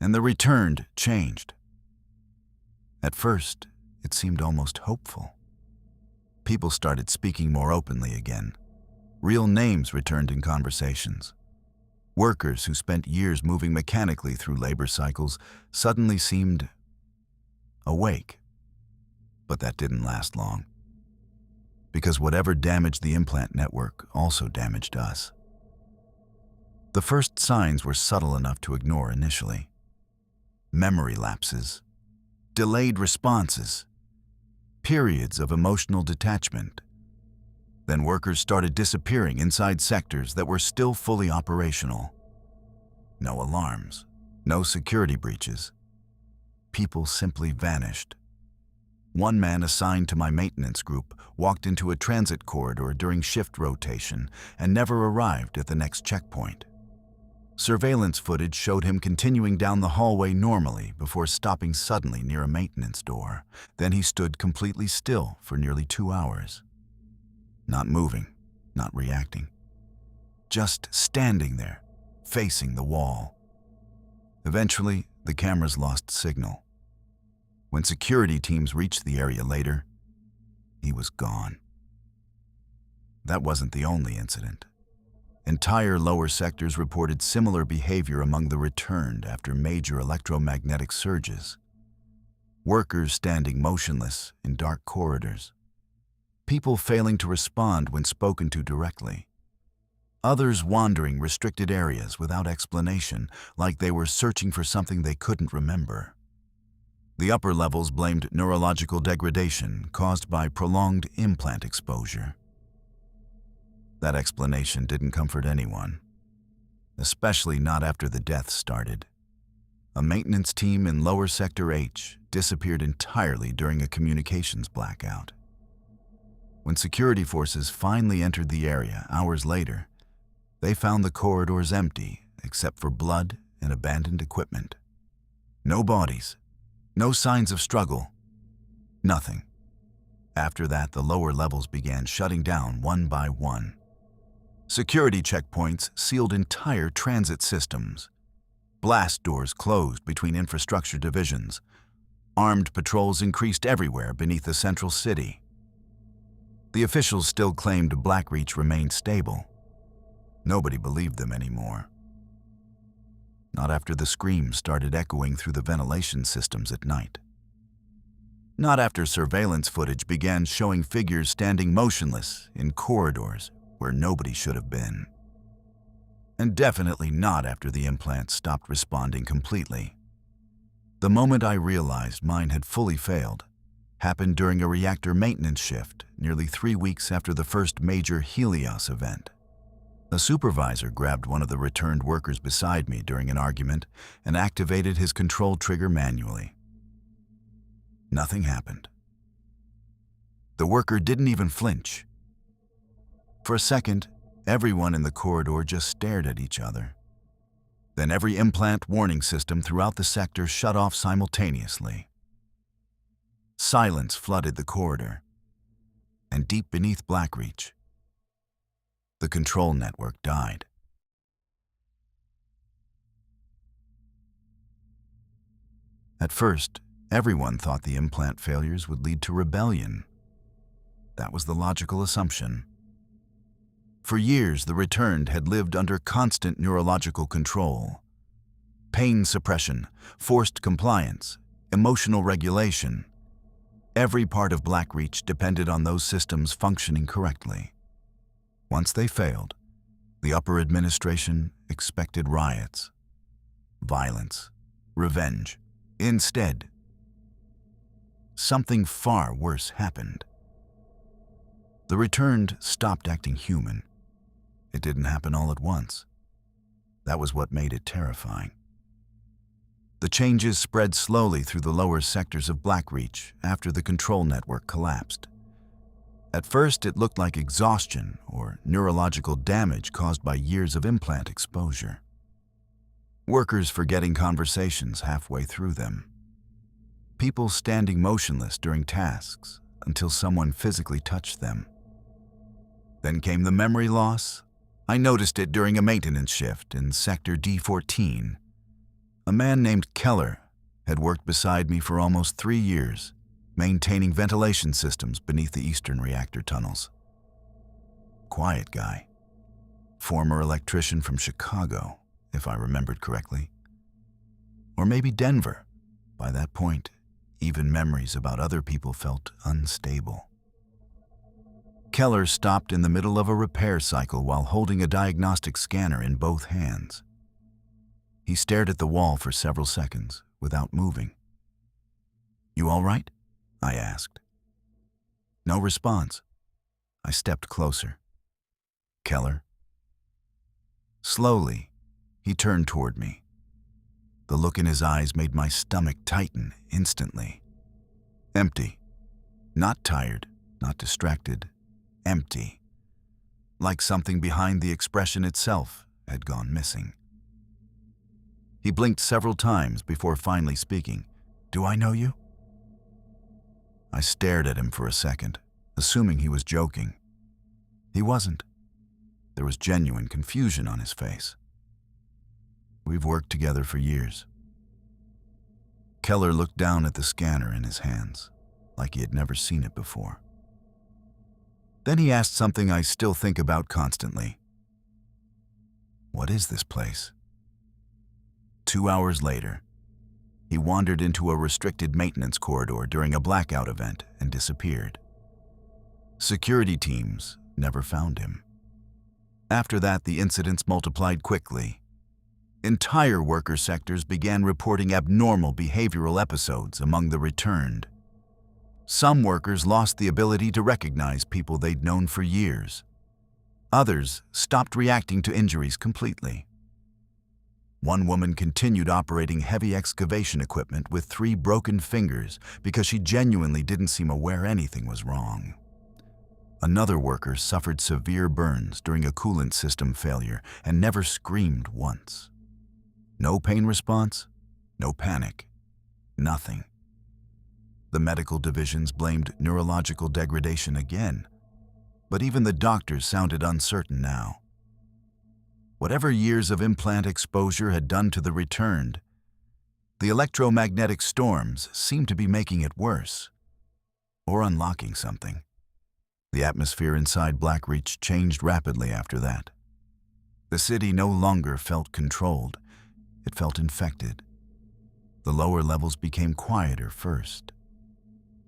Speaker 1: And the returned changed. At first, it seemed almost hopeful. People started speaking more openly again. Real names returned in conversations. Workers who spent years moving mechanically through labor cycles suddenly seemed awake. But that didn't last long. Because whatever damaged the implant network also damaged us. The first signs were subtle enough to ignore initially. Memory lapses, delayed responses, periods of emotional detachment. Then workers started disappearing inside sectors that were still fully operational. No alarms, no security breaches. People simply vanished. One man assigned to my maintenance group walked into a transit corridor during shift rotation and never arrived at the next checkpoint. Surveillance footage showed him continuing down the hallway normally before stopping suddenly near a maintenance door. Then he stood completely still for nearly 2 hours. Not moving, not reacting. Just standing there, facing the wall. Eventually, the cameras lost signal. When security teams reached the area later, he was gone. That wasn't the only incident. Entire lower sectors reported similar behavior among the returned after major electromagnetic surges. Workers standing motionless in dark corridors. People failing to respond when spoken to directly. Others wandering restricted areas without explanation, like they were searching for something they couldn't remember. The upper levels blamed neurological degradation caused by prolonged implant exposure. That explanation didn't comfort anyone, especially not after the deaths started. A maintenance team in lower sector H disappeared entirely during a communications blackout. When security forces finally entered the area hours later, they found the corridors empty except for blood and abandoned equipment. No bodies, no signs of struggle, nothing. After that, the lower levels began shutting down one by one. Security checkpoints sealed entire transit systems. Blast doors closed between infrastructure divisions. Armed patrols increased everywhere beneath the central city. The officials still claimed Blackreach remained stable. Nobody believed them anymore. Not after the screams started echoing through the ventilation systems at night. Not after surveillance footage began showing figures standing motionless in corridors where nobody should have been. And definitely not after the implant stopped responding completely. The moment I realized mine had fully failed happened during a reactor maintenance shift nearly 3 weeks after the first major Helios event. A supervisor grabbed one of the returned workers beside me during an argument and activated his control trigger manually. Nothing happened. The worker didn't even flinch. For a second, everyone in the corridor just stared at each other. Then every implant warning system throughout the sector shut off simultaneously. Silence flooded the corridor, and deep beneath Blackreach, the control network died. At first, everyone thought the implant failures would lead to rebellion. That was the logical assumption. For years, the returned had lived under constant neurological control. Pain suppression, forced compliance, emotional regulation. Every part of Blackreach depended on those systems functioning correctly. Once they failed, the upper administration expected riots, violence, revenge. Instead, something far worse happened. The returned stopped acting human. It didn't happen all at once. That was what made it terrifying. The changes spread slowly through the lower sectors of Blackreach after the control network collapsed. At first, it looked like exhaustion or neurological damage caused by years of implant exposure. Workers forgetting conversations halfway through them. People standing motionless during tasks until someone physically touched them. Then came the memory loss. I noticed it during a maintenance shift in Sector D14. A man named Keller had worked beside me for almost 3 years, maintaining ventilation systems beneath the eastern reactor tunnels. Quiet guy. Former electrician from Chicago, if I remembered correctly. Or maybe Denver. By that point, even memories about other people felt unstable. Keller stopped in the middle of a repair cycle while holding a diagnostic scanner in both hands. He stared at the wall for several seconds without moving. "You all right?" I asked. No response. I stepped closer. "Keller?" Slowly, he turned toward me. The look in his eyes made my stomach tighten instantly. Empty. Not tired, not distracted. Empty. Like something behind the expression itself had gone missing. He blinked several times before finally speaking. "Do I know you?" I stared at him for a second, assuming he was joking. He wasn't. There was genuine confusion on his face. "We've worked together for years." Keller looked down at the scanner in his hands, like he had never seen it before. Then he asked something I still think about constantly. "What is this place?" 2 hours later, he wandered into a restricted maintenance corridor during a blackout event and disappeared. Security teams never found him. After that, the incidents multiplied quickly. Entire worker sectors began reporting abnormal behavioral episodes among the returned. Some workers lost the ability to recognize people they'd known for years. Others stopped reacting to injuries completely. One woman continued operating heavy excavation equipment with 3 broken fingers because she genuinely didn't seem aware anything was wrong. Another worker suffered severe burns during a coolant system failure and never screamed once. No pain response, no panic, nothing. The medical divisions blamed neurological degradation again, but even the doctors sounded uncertain now. Whatever years of implant exposure had done to the returned, the electromagnetic storms seemed to be making it worse, or unlocking something. The atmosphere inside Blackreach changed rapidly after that. The city no longer felt controlled. it felt infected. The lower levels became quieter first.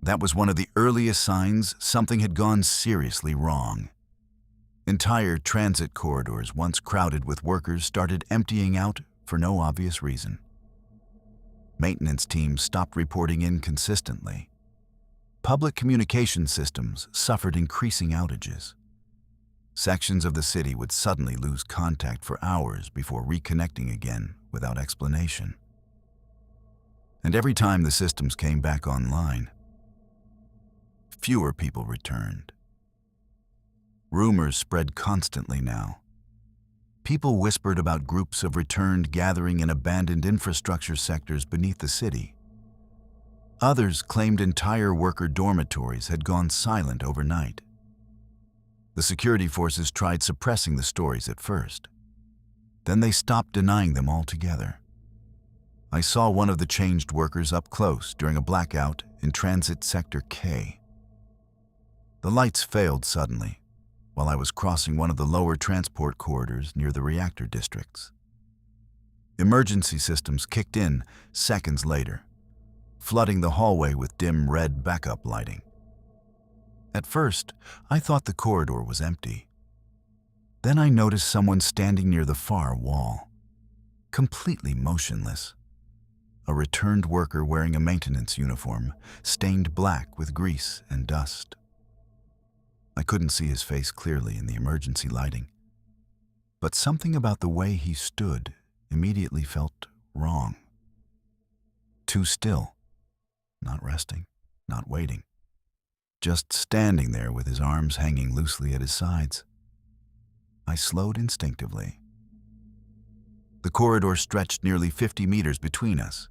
Speaker 1: That was one of the earliest signs something had gone seriously wrong. Entire transit corridors, once crowded with workers, started emptying out for no obvious reason. Maintenance teams stopped reporting in consistently. Public communication systems suffered increasing outages. Sections of the city would suddenly lose contact for hours before reconnecting again without explanation. And every time the systems came back online, fewer people returned. Rumors spread constantly now. People whispered about groups of returned gathering in abandoned infrastructure sectors beneath the city. Others claimed entire worker dormitories had gone silent overnight. The security forces tried suppressing the stories at first. Then they stopped denying them altogether. I saw one of the changed workers up close during a blackout in Transit Sector K. The lights failed suddenly while I was crossing one of the lower transport corridors near the reactor districts. Emergency systems kicked in seconds later, flooding the hallway with dim red backup lighting. At first, I thought the corridor was empty. Then I noticed someone standing near the far wall, completely motionless. A returned worker wearing a maintenance uniform, stained black with grease and dust. I couldn't see his face clearly in the emergency lighting, but something about the way he stood immediately felt wrong. Too still, not resting, not waiting. Just standing there with his arms hanging loosely at his sides. I slowed instinctively. The corridor stretched nearly 50 meters between us,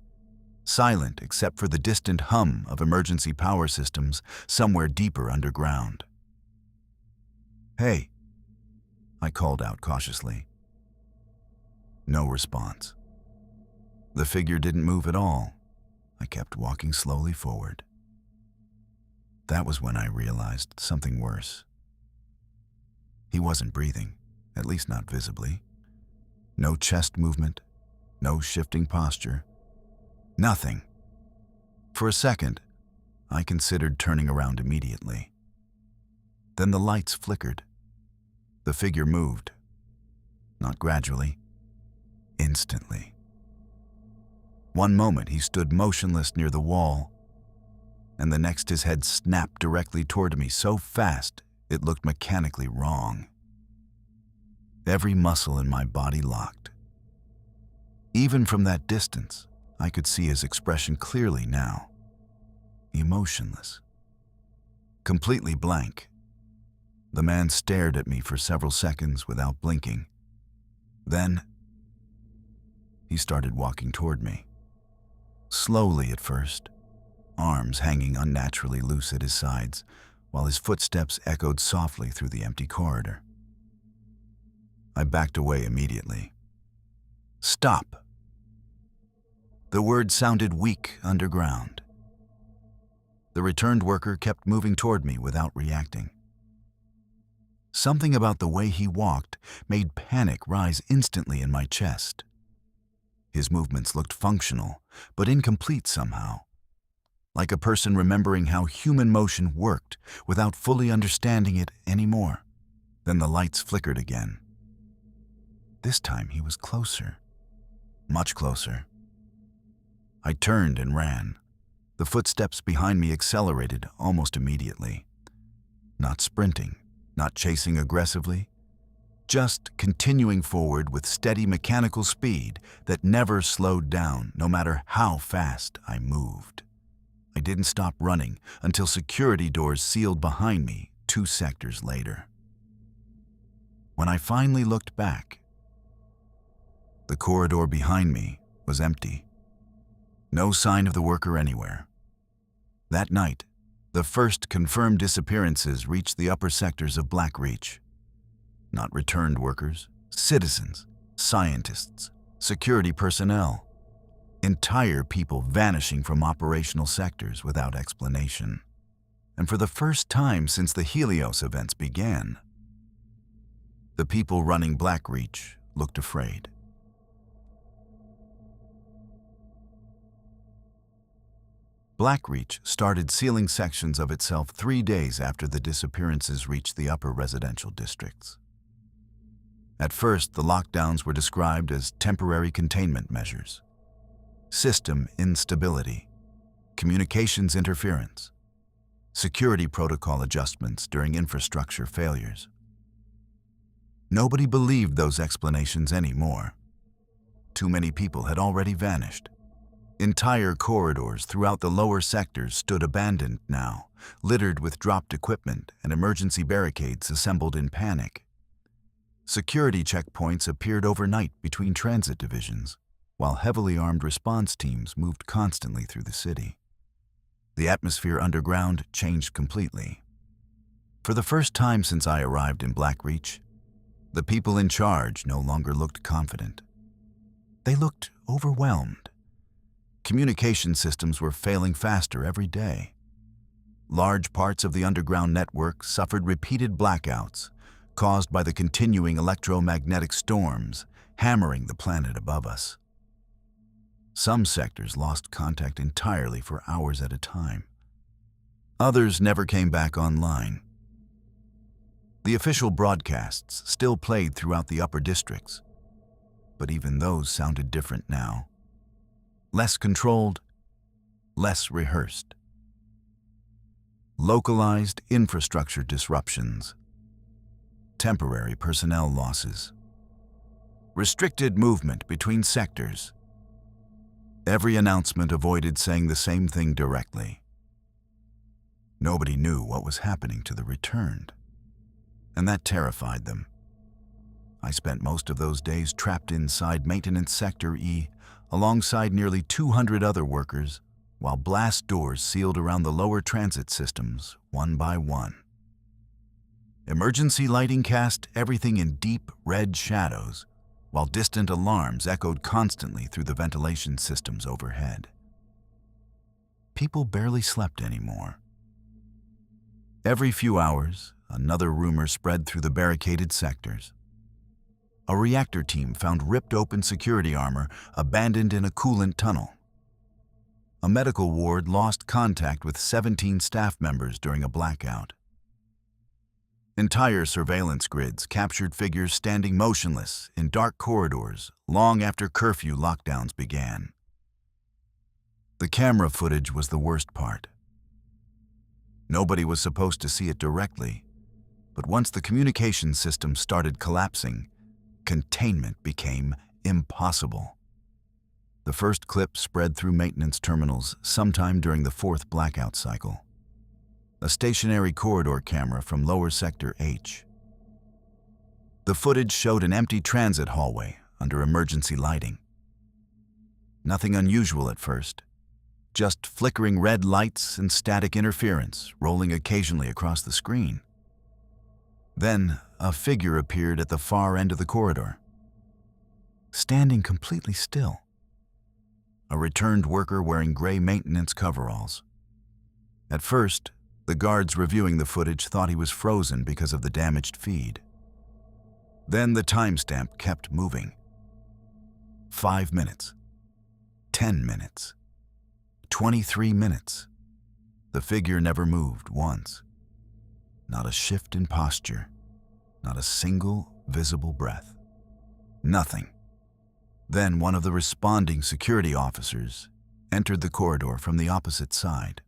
Speaker 1: silent except for the distant hum of emergency power systems somewhere deeper underground. "Hey," I called out cautiously. No response. The figure didn't move at all. I kept walking slowly forward. That was when I realized something worse. He wasn't breathing, at least not visibly. No chest movement, no shifting posture, nothing. For a second, I considered turning around immediately. Then the lights flickered. The figure moved. Not gradually, instantly. One moment he stood motionless near the wall, and the next his head snapped directly toward me so fast it looked mechanically wrong. Every muscle in my body locked. Even from that distance, I could see his expression clearly now. Emotionless. Completely blank. The man stared at me for several seconds without blinking. Then, he started walking toward me. Slowly at first, arms hanging unnaturally loose at his sides, while his footsteps echoed softly through the empty corridor. I backed away immediately. "Stop!" The word sounded weak underground. The returned worker kept moving toward me without reacting. Something about the way he walked made panic rise instantly in my chest. His movements looked functional, but incomplete somehow, like a person remembering how human motion worked without fully understanding it anymore. Then the lights flickered again. This time he was closer, much closer. I turned and ran. The footsteps behind me accelerated almost immediately. Not sprinting, not chasing aggressively, just continuing forward with steady mechanical speed that never slowed down, no matter how fast I moved. I didn't stop running until security doors sealed behind me 2 sectors later. When I finally looked back, the corridor behind me was empty. No sign of the worker anywhere. That night, the first confirmed disappearances reached the upper sectors of Blackreach. Not returned workers, citizens, scientists, security personnel. Entire people vanishing from operational sectors without explanation. And for the first time since the Helios events began, the people running Blackreach looked afraid. Blackreach started sealing sections of itself 3 days after the disappearances reached the upper residential districts. At first, the lockdowns were described as temporary containment measures, system instability, communications interference, security protocol adjustments during infrastructure failures. Nobody believed those explanations anymore. Too many people had already vanished. Entire corridors throughout the lower sectors stood abandoned now, littered with dropped equipment and emergency barricades assembled in panic. Security checkpoints appeared overnight between transit divisions, while heavily armed response teams moved constantly through the city. The atmosphere underground changed completely. For the first time since I arrived in Blackreach, the people in charge no longer looked confident. They looked overwhelmed. Communication systems were failing faster every day. Large parts of the underground network suffered repeated blackouts caused by the continuing electromagnetic storms hammering the planet above us. Some sectors lost contact entirely for hours at a time. Others never came back online. The official broadcasts still played throughout the upper districts, but even those sounded different now. Less controlled, less rehearsed. Localized infrastructure disruptions, temporary personnel losses, restricted movement between sectors. Every announcement avoided saying the same thing directly. Nobody knew what was happening to the returned, and that terrified them. I spent most of those days trapped inside Maintenance Sector E, alongside nearly 200 other workers, while blast doors sealed around the lower transit systems one by one. Emergency lighting cast everything in deep red shadows, while distant alarms echoed constantly through the ventilation systems overhead. People barely slept anymore. Every few hours, another rumor spread through the barricaded sectors. A reactor team found ripped open security armor abandoned in a coolant tunnel. A medical ward lost contact with 17 staff members during a blackout. Entire surveillance grids captured figures standing motionless in dark corridors long after curfew lockdowns began. The camera footage was the worst part. Nobody was supposed to see it directly, but once the communication system started collapsing, containment became impossible. The first clip spread through maintenance terminals sometime during the 4th blackout cycle. A stationary corridor camera from lower sector H. The footage showed an empty transit hallway under emergency lighting. Nothing unusual at first, just flickering red lights and static interference rolling occasionally across the screen. Then, a figure appeared at the far end of the corridor, standing completely still. A returned worker wearing gray maintenance coveralls. At first, the guards reviewing the footage thought he was frozen because of the damaged feed. Then the timestamp kept moving. 5 minutes, 10 minutes, 23 minutes. The figure never moved once. Not a shift in posture, not a single visible breath. Nothing. Then one of the responding security officers entered the corridor from the opposite side.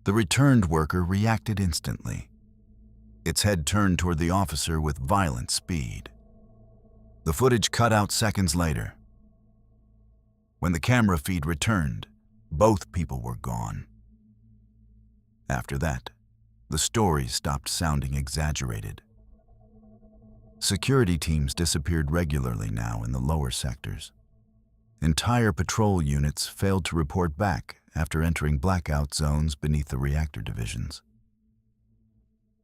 Speaker 1: The returned worker reacted instantly. Its head turned toward the officer with violent speed. The footage cut out seconds later. When the camera feed returned, both people were gone. After that, the story stopped sounding exaggerated. Security teams disappeared regularly now in the lower sectors. Entire patrol units failed to report back after entering blackout zones beneath the reactor divisions.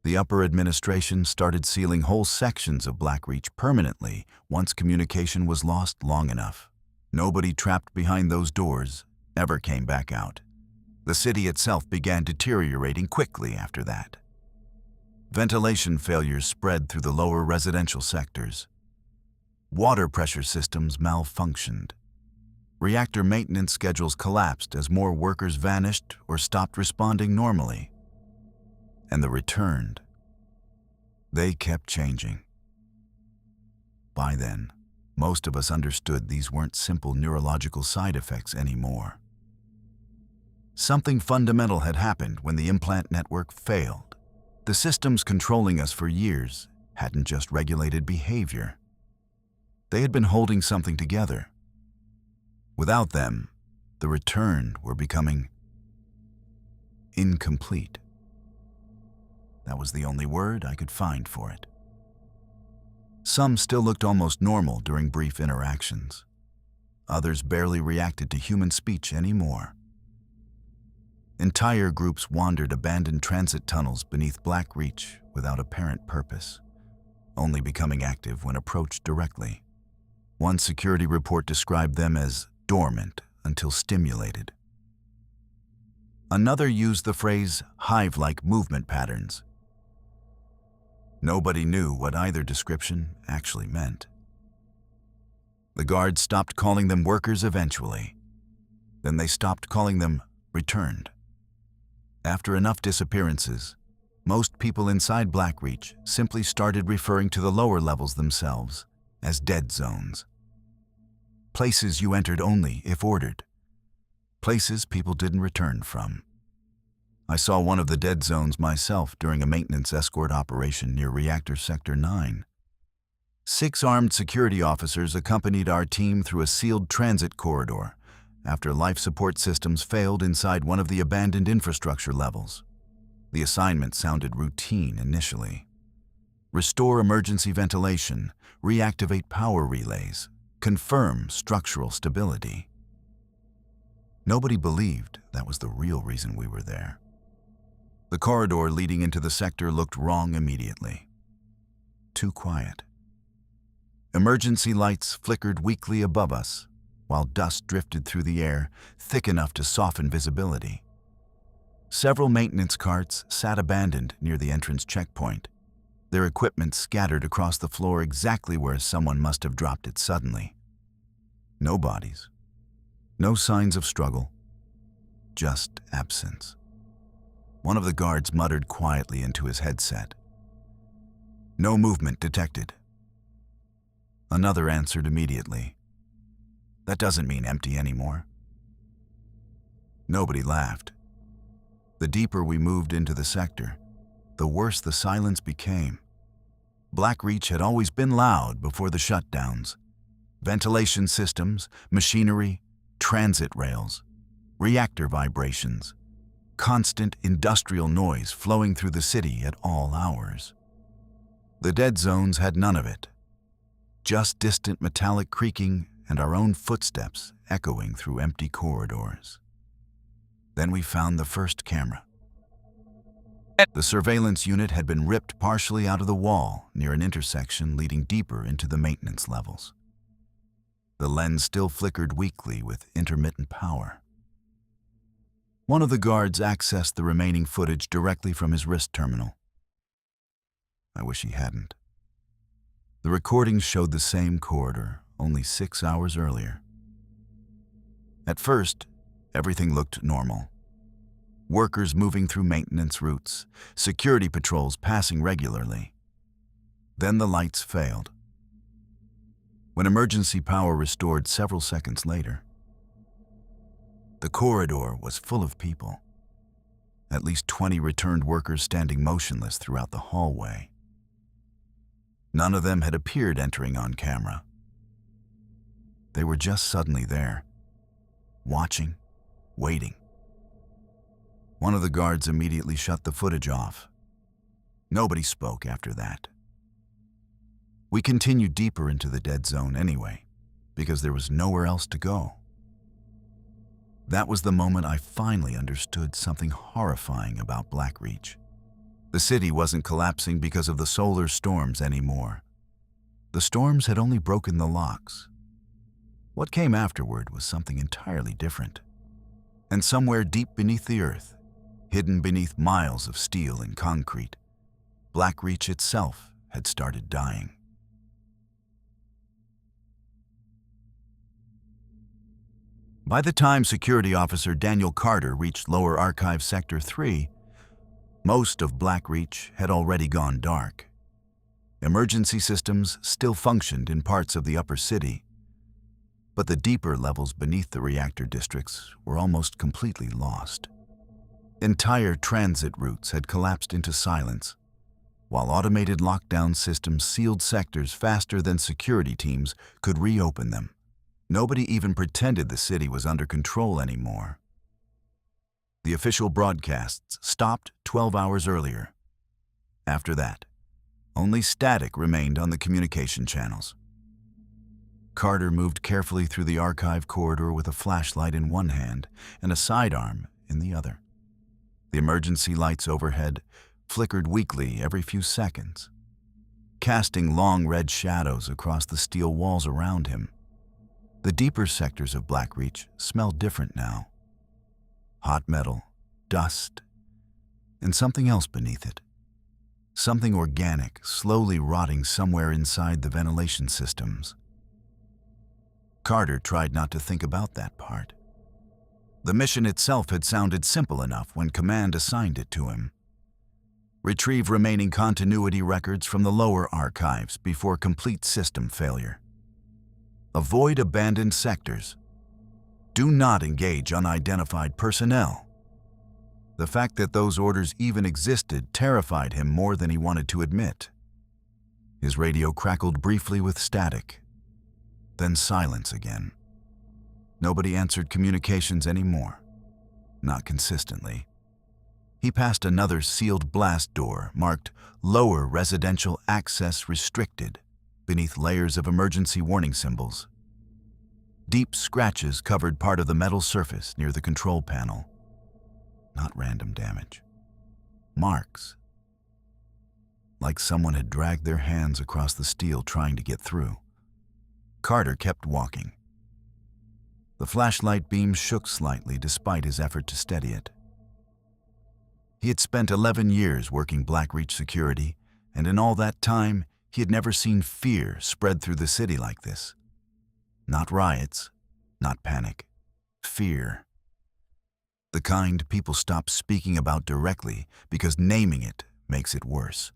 Speaker 1: The upper administration started sealing whole sections of Blackreach permanently once communication was lost long enough. Nobody trapped behind those doors ever came back out. The city itself began deteriorating quickly after that. Ventilation failures spread through the lower residential sectors. Water pressure systems malfunctioned. Reactor maintenance schedules collapsed as more workers vanished or stopped responding normally. And the returned. They kept changing. By then, most of us understood these weren't simple neurological side effects anymore. Something fundamental had happened when the implant network failed. The systems controlling us for years hadn't just regulated behavior. They had been holding something together. Without them, the returned were becoming incomplete. That was the only word I could find for it. Some still looked almost normal during brief interactions. Others barely reacted to human speech anymore. Entire groups wandered abandoned transit tunnels beneath Blackreach without apparent purpose, only becoming active when approached directly. One security report described them as dormant until stimulated. Another used the phrase hive-like movement patterns. Nobody knew what either description actually meant. The guards stopped calling them workers eventually. Then they stopped calling them returned. After enough disappearances, most people inside Blackreach simply started referring to the lower levels themselves as dead zones. Places you entered only if ordered. Places people didn't return from. I saw one of the dead zones myself during a maintenance escort operation near Reactor Sector 9. 6 armed security officers accompanied our team through a sealed transit corridor after life support systems failed inside one of the abandoned infrastructure levels. The assignment sounded routine initially. Restore emergency ventilation, reactivate power relays, confirm structural stability. Nobody believed that was the real reason we were there. The corridor leading into the sector looked wrong immediately. Too quiet. Emergency lights flickered weakly above us, while dust drifted through the air, thick enough to soften visibility. Several maintenance carts sat abandoned near the entrance checkpoint, their equipment scattered across the floor exactly where someone must have dropped it suddenly. No bodies. No signs of struggle. Just absence. One of the guards muttered quietly into his headset. No movement detected. Another answered immediately. That doesn't mean empty anymore. Nobody laughed. The deeper we moved into the sector, the worse the silence became. Blackreach had always been loud before the shutdowns. Ventilation systems, machinery, transit rails, reactor vibrations, constant industrial noise flowing through the city at all hours. The dead zones had none of it. Just distant metallic creaking and our own footsteps echoing through empty corridors. Then we found the first camera. The surveillance unit had been ripped partially out of the wall near an intersection leading deeper into the maintenance levels. The lens still flickered weakly with intermittent power. One of the guards accessed the remaining footage directly from his wrist terminal. I wish he hadn't. The recordings showed the same corridor, only 6 hours earlier. At first, everything looked normal. Workers moving through maintenance routes, security patrols passing regularly. Then the lights failed. When emergency power restored several seconds later, the corridor was full of people. At least 20 returned workers standing motionless throughout the hallway. None of them had appeared entering on camera. They were just suddenly there, watching, waiting. One of the guards immediately shut the footage off. Nobody spoke after that. We continued deeper into the dead zone anyway, because there was nowhere else to go. That was the moment I finally understood something horrifying about Blackreach. The city wasn't collapsing because of the solar storms anymore. The storms had only broken the locks. What came afterward was something entirely different. And somewhere deep beneath the earth, hidden beneath miles of steel and concrete, Blackreach itself had started dying. By the time Security Officer Daniel Carter reached Lower Archive Sector 3, most of Blackreach had already gone dark. Emergency systems still functioned in parts of the upper city, but the deeper levels beneath the reactor districts were almost completely lost. Entire transit routes had collapsed into silence, while automated lockdown systems sealed sectors faster than security teams could reopen them. Nobody even pretended the city was under control anymore. The official broadcasts stopped 12 hours earlier. After that, only static remained on the communication channels. Carter moved carefully through the archive corridor with a flashlight in one hand and a sidearm in the other. The emergency lights overhead flickered weakly every few seconds, casting long red shadows across the steel walls around him. The deeper sectors of Blackreach smelled different now. Hot metal, dust, and something else beneath it. Something organic, slowly rotting somewhere inside the ventilation systems. Carter tried not to think about that part. The mission itself had sounded simple enough when Command assigned it to him. Retrieve remaining continuity records from the lower archives before complete system failure. Avoid abandoned sectors. Do not engage unidentified personnel. The fact that those orders even existed terrified him more than he wanted to admit. His radio crackled briefly with static, then silence again. Nobody answered communications anymore, not consistently. He passed another sealed blast door marked Lower Residential Access Restricted beneath layers of emergency warning symbols. Deep scratches covered part of the metal surface near the control panel. Not random damage. Marks. Like someone had dragged their hands across the steel trying to get through. Carter kept walking. The flashlight beam shook slightly despite his effort to steady it. He had spent 11 years working Blackreach security, and in all that time, he had never seen fear spread through the city like this. Not riots, not panic, fear. The kind people stop speaking about directly because naming it makes it worse.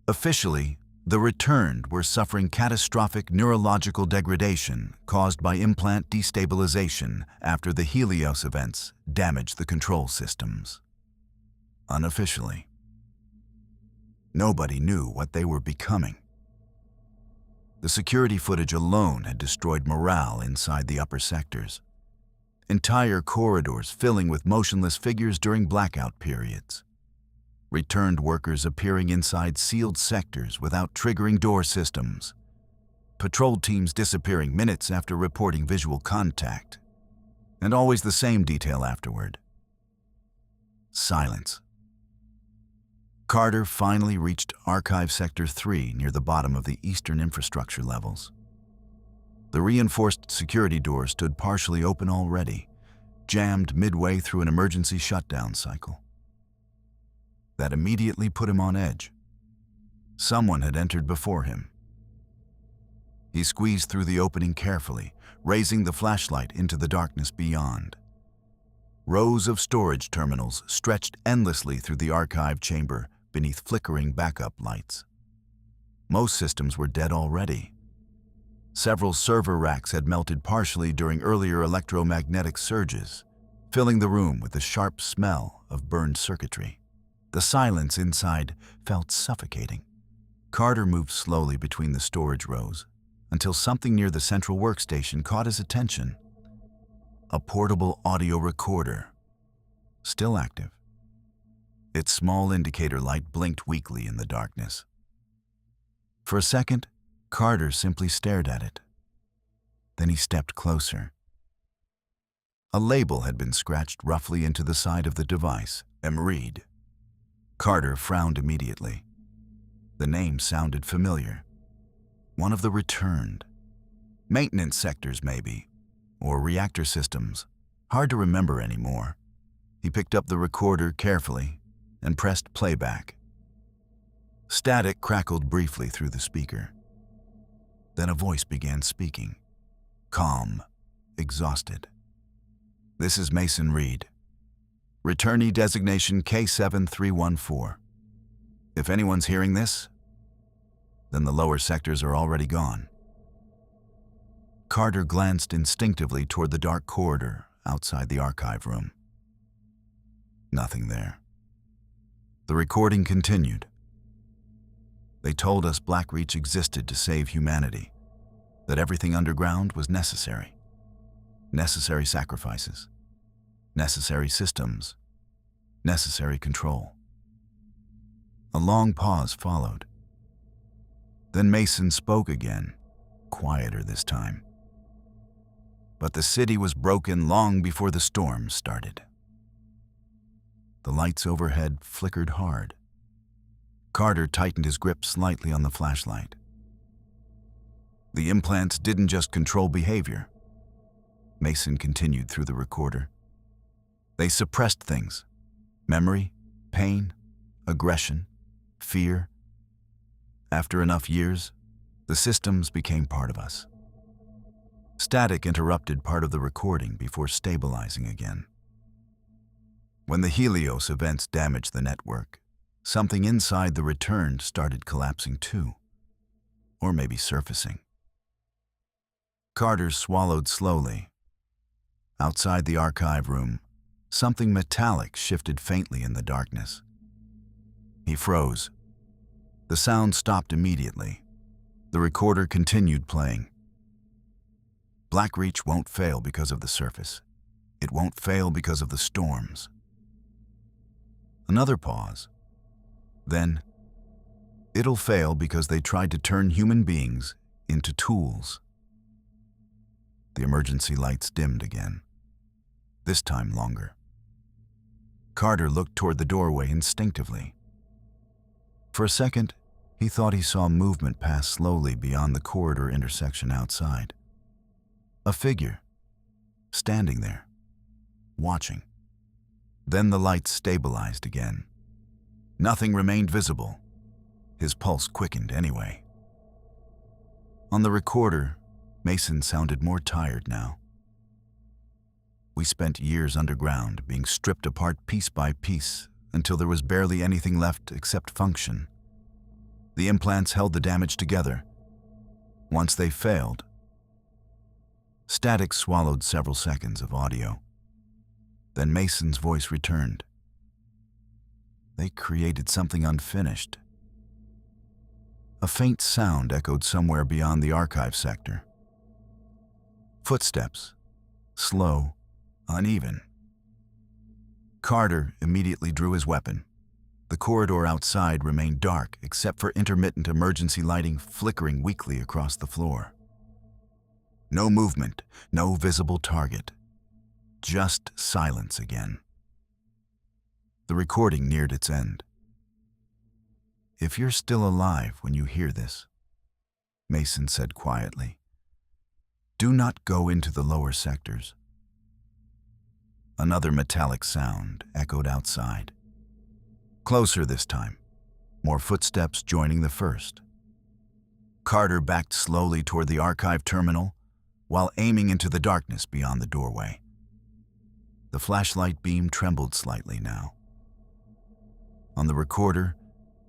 Speaker 1: Officially, the returned were suffering catastrophic neurological degradation caused by implant destabilization after the Helios events damaged the control systems. Unofficially, nobody knew what they were becoming. The security footage alone had destroyed morale inside the upper sectors. Entire corridors filling with motionless figures during blackout periods. Returned workers appearing inside sealed sectors without triggering door systems. Patrol teams disappearing minutes after reporting visual contact. And always the same detail afterward. Silence. Carter finally reached Archive Sector 3 near the bottom of the eastern infrastructure levels. The reinforced security door stood partially open already, jammed midway through an emergency shutdown cycle. That immediately put him on edge. Someone had entered before him. He squeezed through the opening carefully, raising the flashlight into the darkness beyond. Rows of storage terminals stretched endlessly through the archive chamber beneath flickering backup lights. Most systems were dead already. Several server racks had melted partially during earlier electromagnetic surges, filling the room with the sharp smell of burned circuitry. The silence inside felt suffocating. Carter moved slowly between the storage rows until something near the central workstation caught his attention. A portable audio recorder, still active. Its small indicator light blinked weakly in the darkness. For a second, Carter simply stared at it. Then he stepped closer. A label had been scratched roughly into the side of the device, Reed. Carter frowned immediately. The name sounded familiar. One of the returned. Maintenance sectors, maybe. Or reactor systems. Hard to remember anymore. He picked up the recorder carefully and pressed playback. Static crackled briefly through the speaker. Then a voice began speaking. Calm, exhausted. This is Mason Reed. Returnee designation K7314. If anyone's hearing this, then the lower sectors are already gone. Carter glanced instinctively toward the dark corridor outside the archive room. Nothing there. The recording continued. They told us Blackreach existed to save humanity, that everything underground was necessary. Necessary sacrifices, necessary systems, necessary control. A long pause followed. Then Mason spoke again, quieter this time. But the city was broken long before the storm started. The lights overhead flickered hard. Carter tightened his grip slightly on the flashlight. The implants didn't just control behavior. Mason continued through the recorder. They suppressed things: memory, pain, aggression, fear. After enough years, the systems became part of us. Static interrupted part of the recording before stabilizing again. When the Helios events damaged the network, something inside the returned started collapsing too, or maybe surfacing. Carter swallowed slowly. Outside the archive room, something metallic shifted faintly in the darkness. He froze. The sound stopped immediately. The recorder continued playing. Blackreach won't fail because of the surface. It won't fail because of the storms. Another pause. Then, it'll fail because they tried to turn human beings into tools. The emergency lights dimmed again, this time longer. Carter looked toward the doorway instinctively. For a second, he thought he saw movement pass slowly beyond the corridor intersection outside. A figure, standing there, watching. Then the lights stabilized again. Nothing remained visible. His pulse quickened anyway. On the recorder, Mason sounded more tired now. We spent years underground, being stripped apart piece by piece until there was barely anything left except function. The implants held the damage together. Once they failed, static swallowed several seconds of audio. Then Mason's voice returned. They created something unfinished. A faint sound echoed somewhere beyond the archive sector. Footsteps, slow, uneven. Carter immediately drew his weapon. The corridor outside remained dark except for intermittent emergency lighting flickering weakly across the floor. No movement, no visible target. Just silence again. The recording neared its end. "If you're still alive when you hear this," Mason said quietly, "do not go into the lower sectors." Another metallic sound echoed outside. Closer this time, more footsteps joining the first. Carter backed slowly toward the archive terminal while aiming into the darkness beyond the doorway. The flashlight beam trembled slightly now. On the recorder,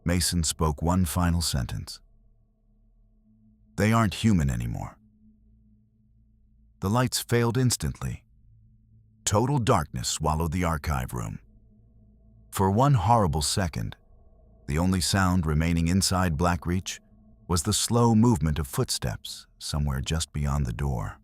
Speaker 1: Mason spoke one final sentence. "They aren't human anymore." The lights failed instantly. Total darkness swallowed the archive room. For one horrible second, the only sound remaining inside Blackreach was the slow movement of footsteps somewhere just beyond the door.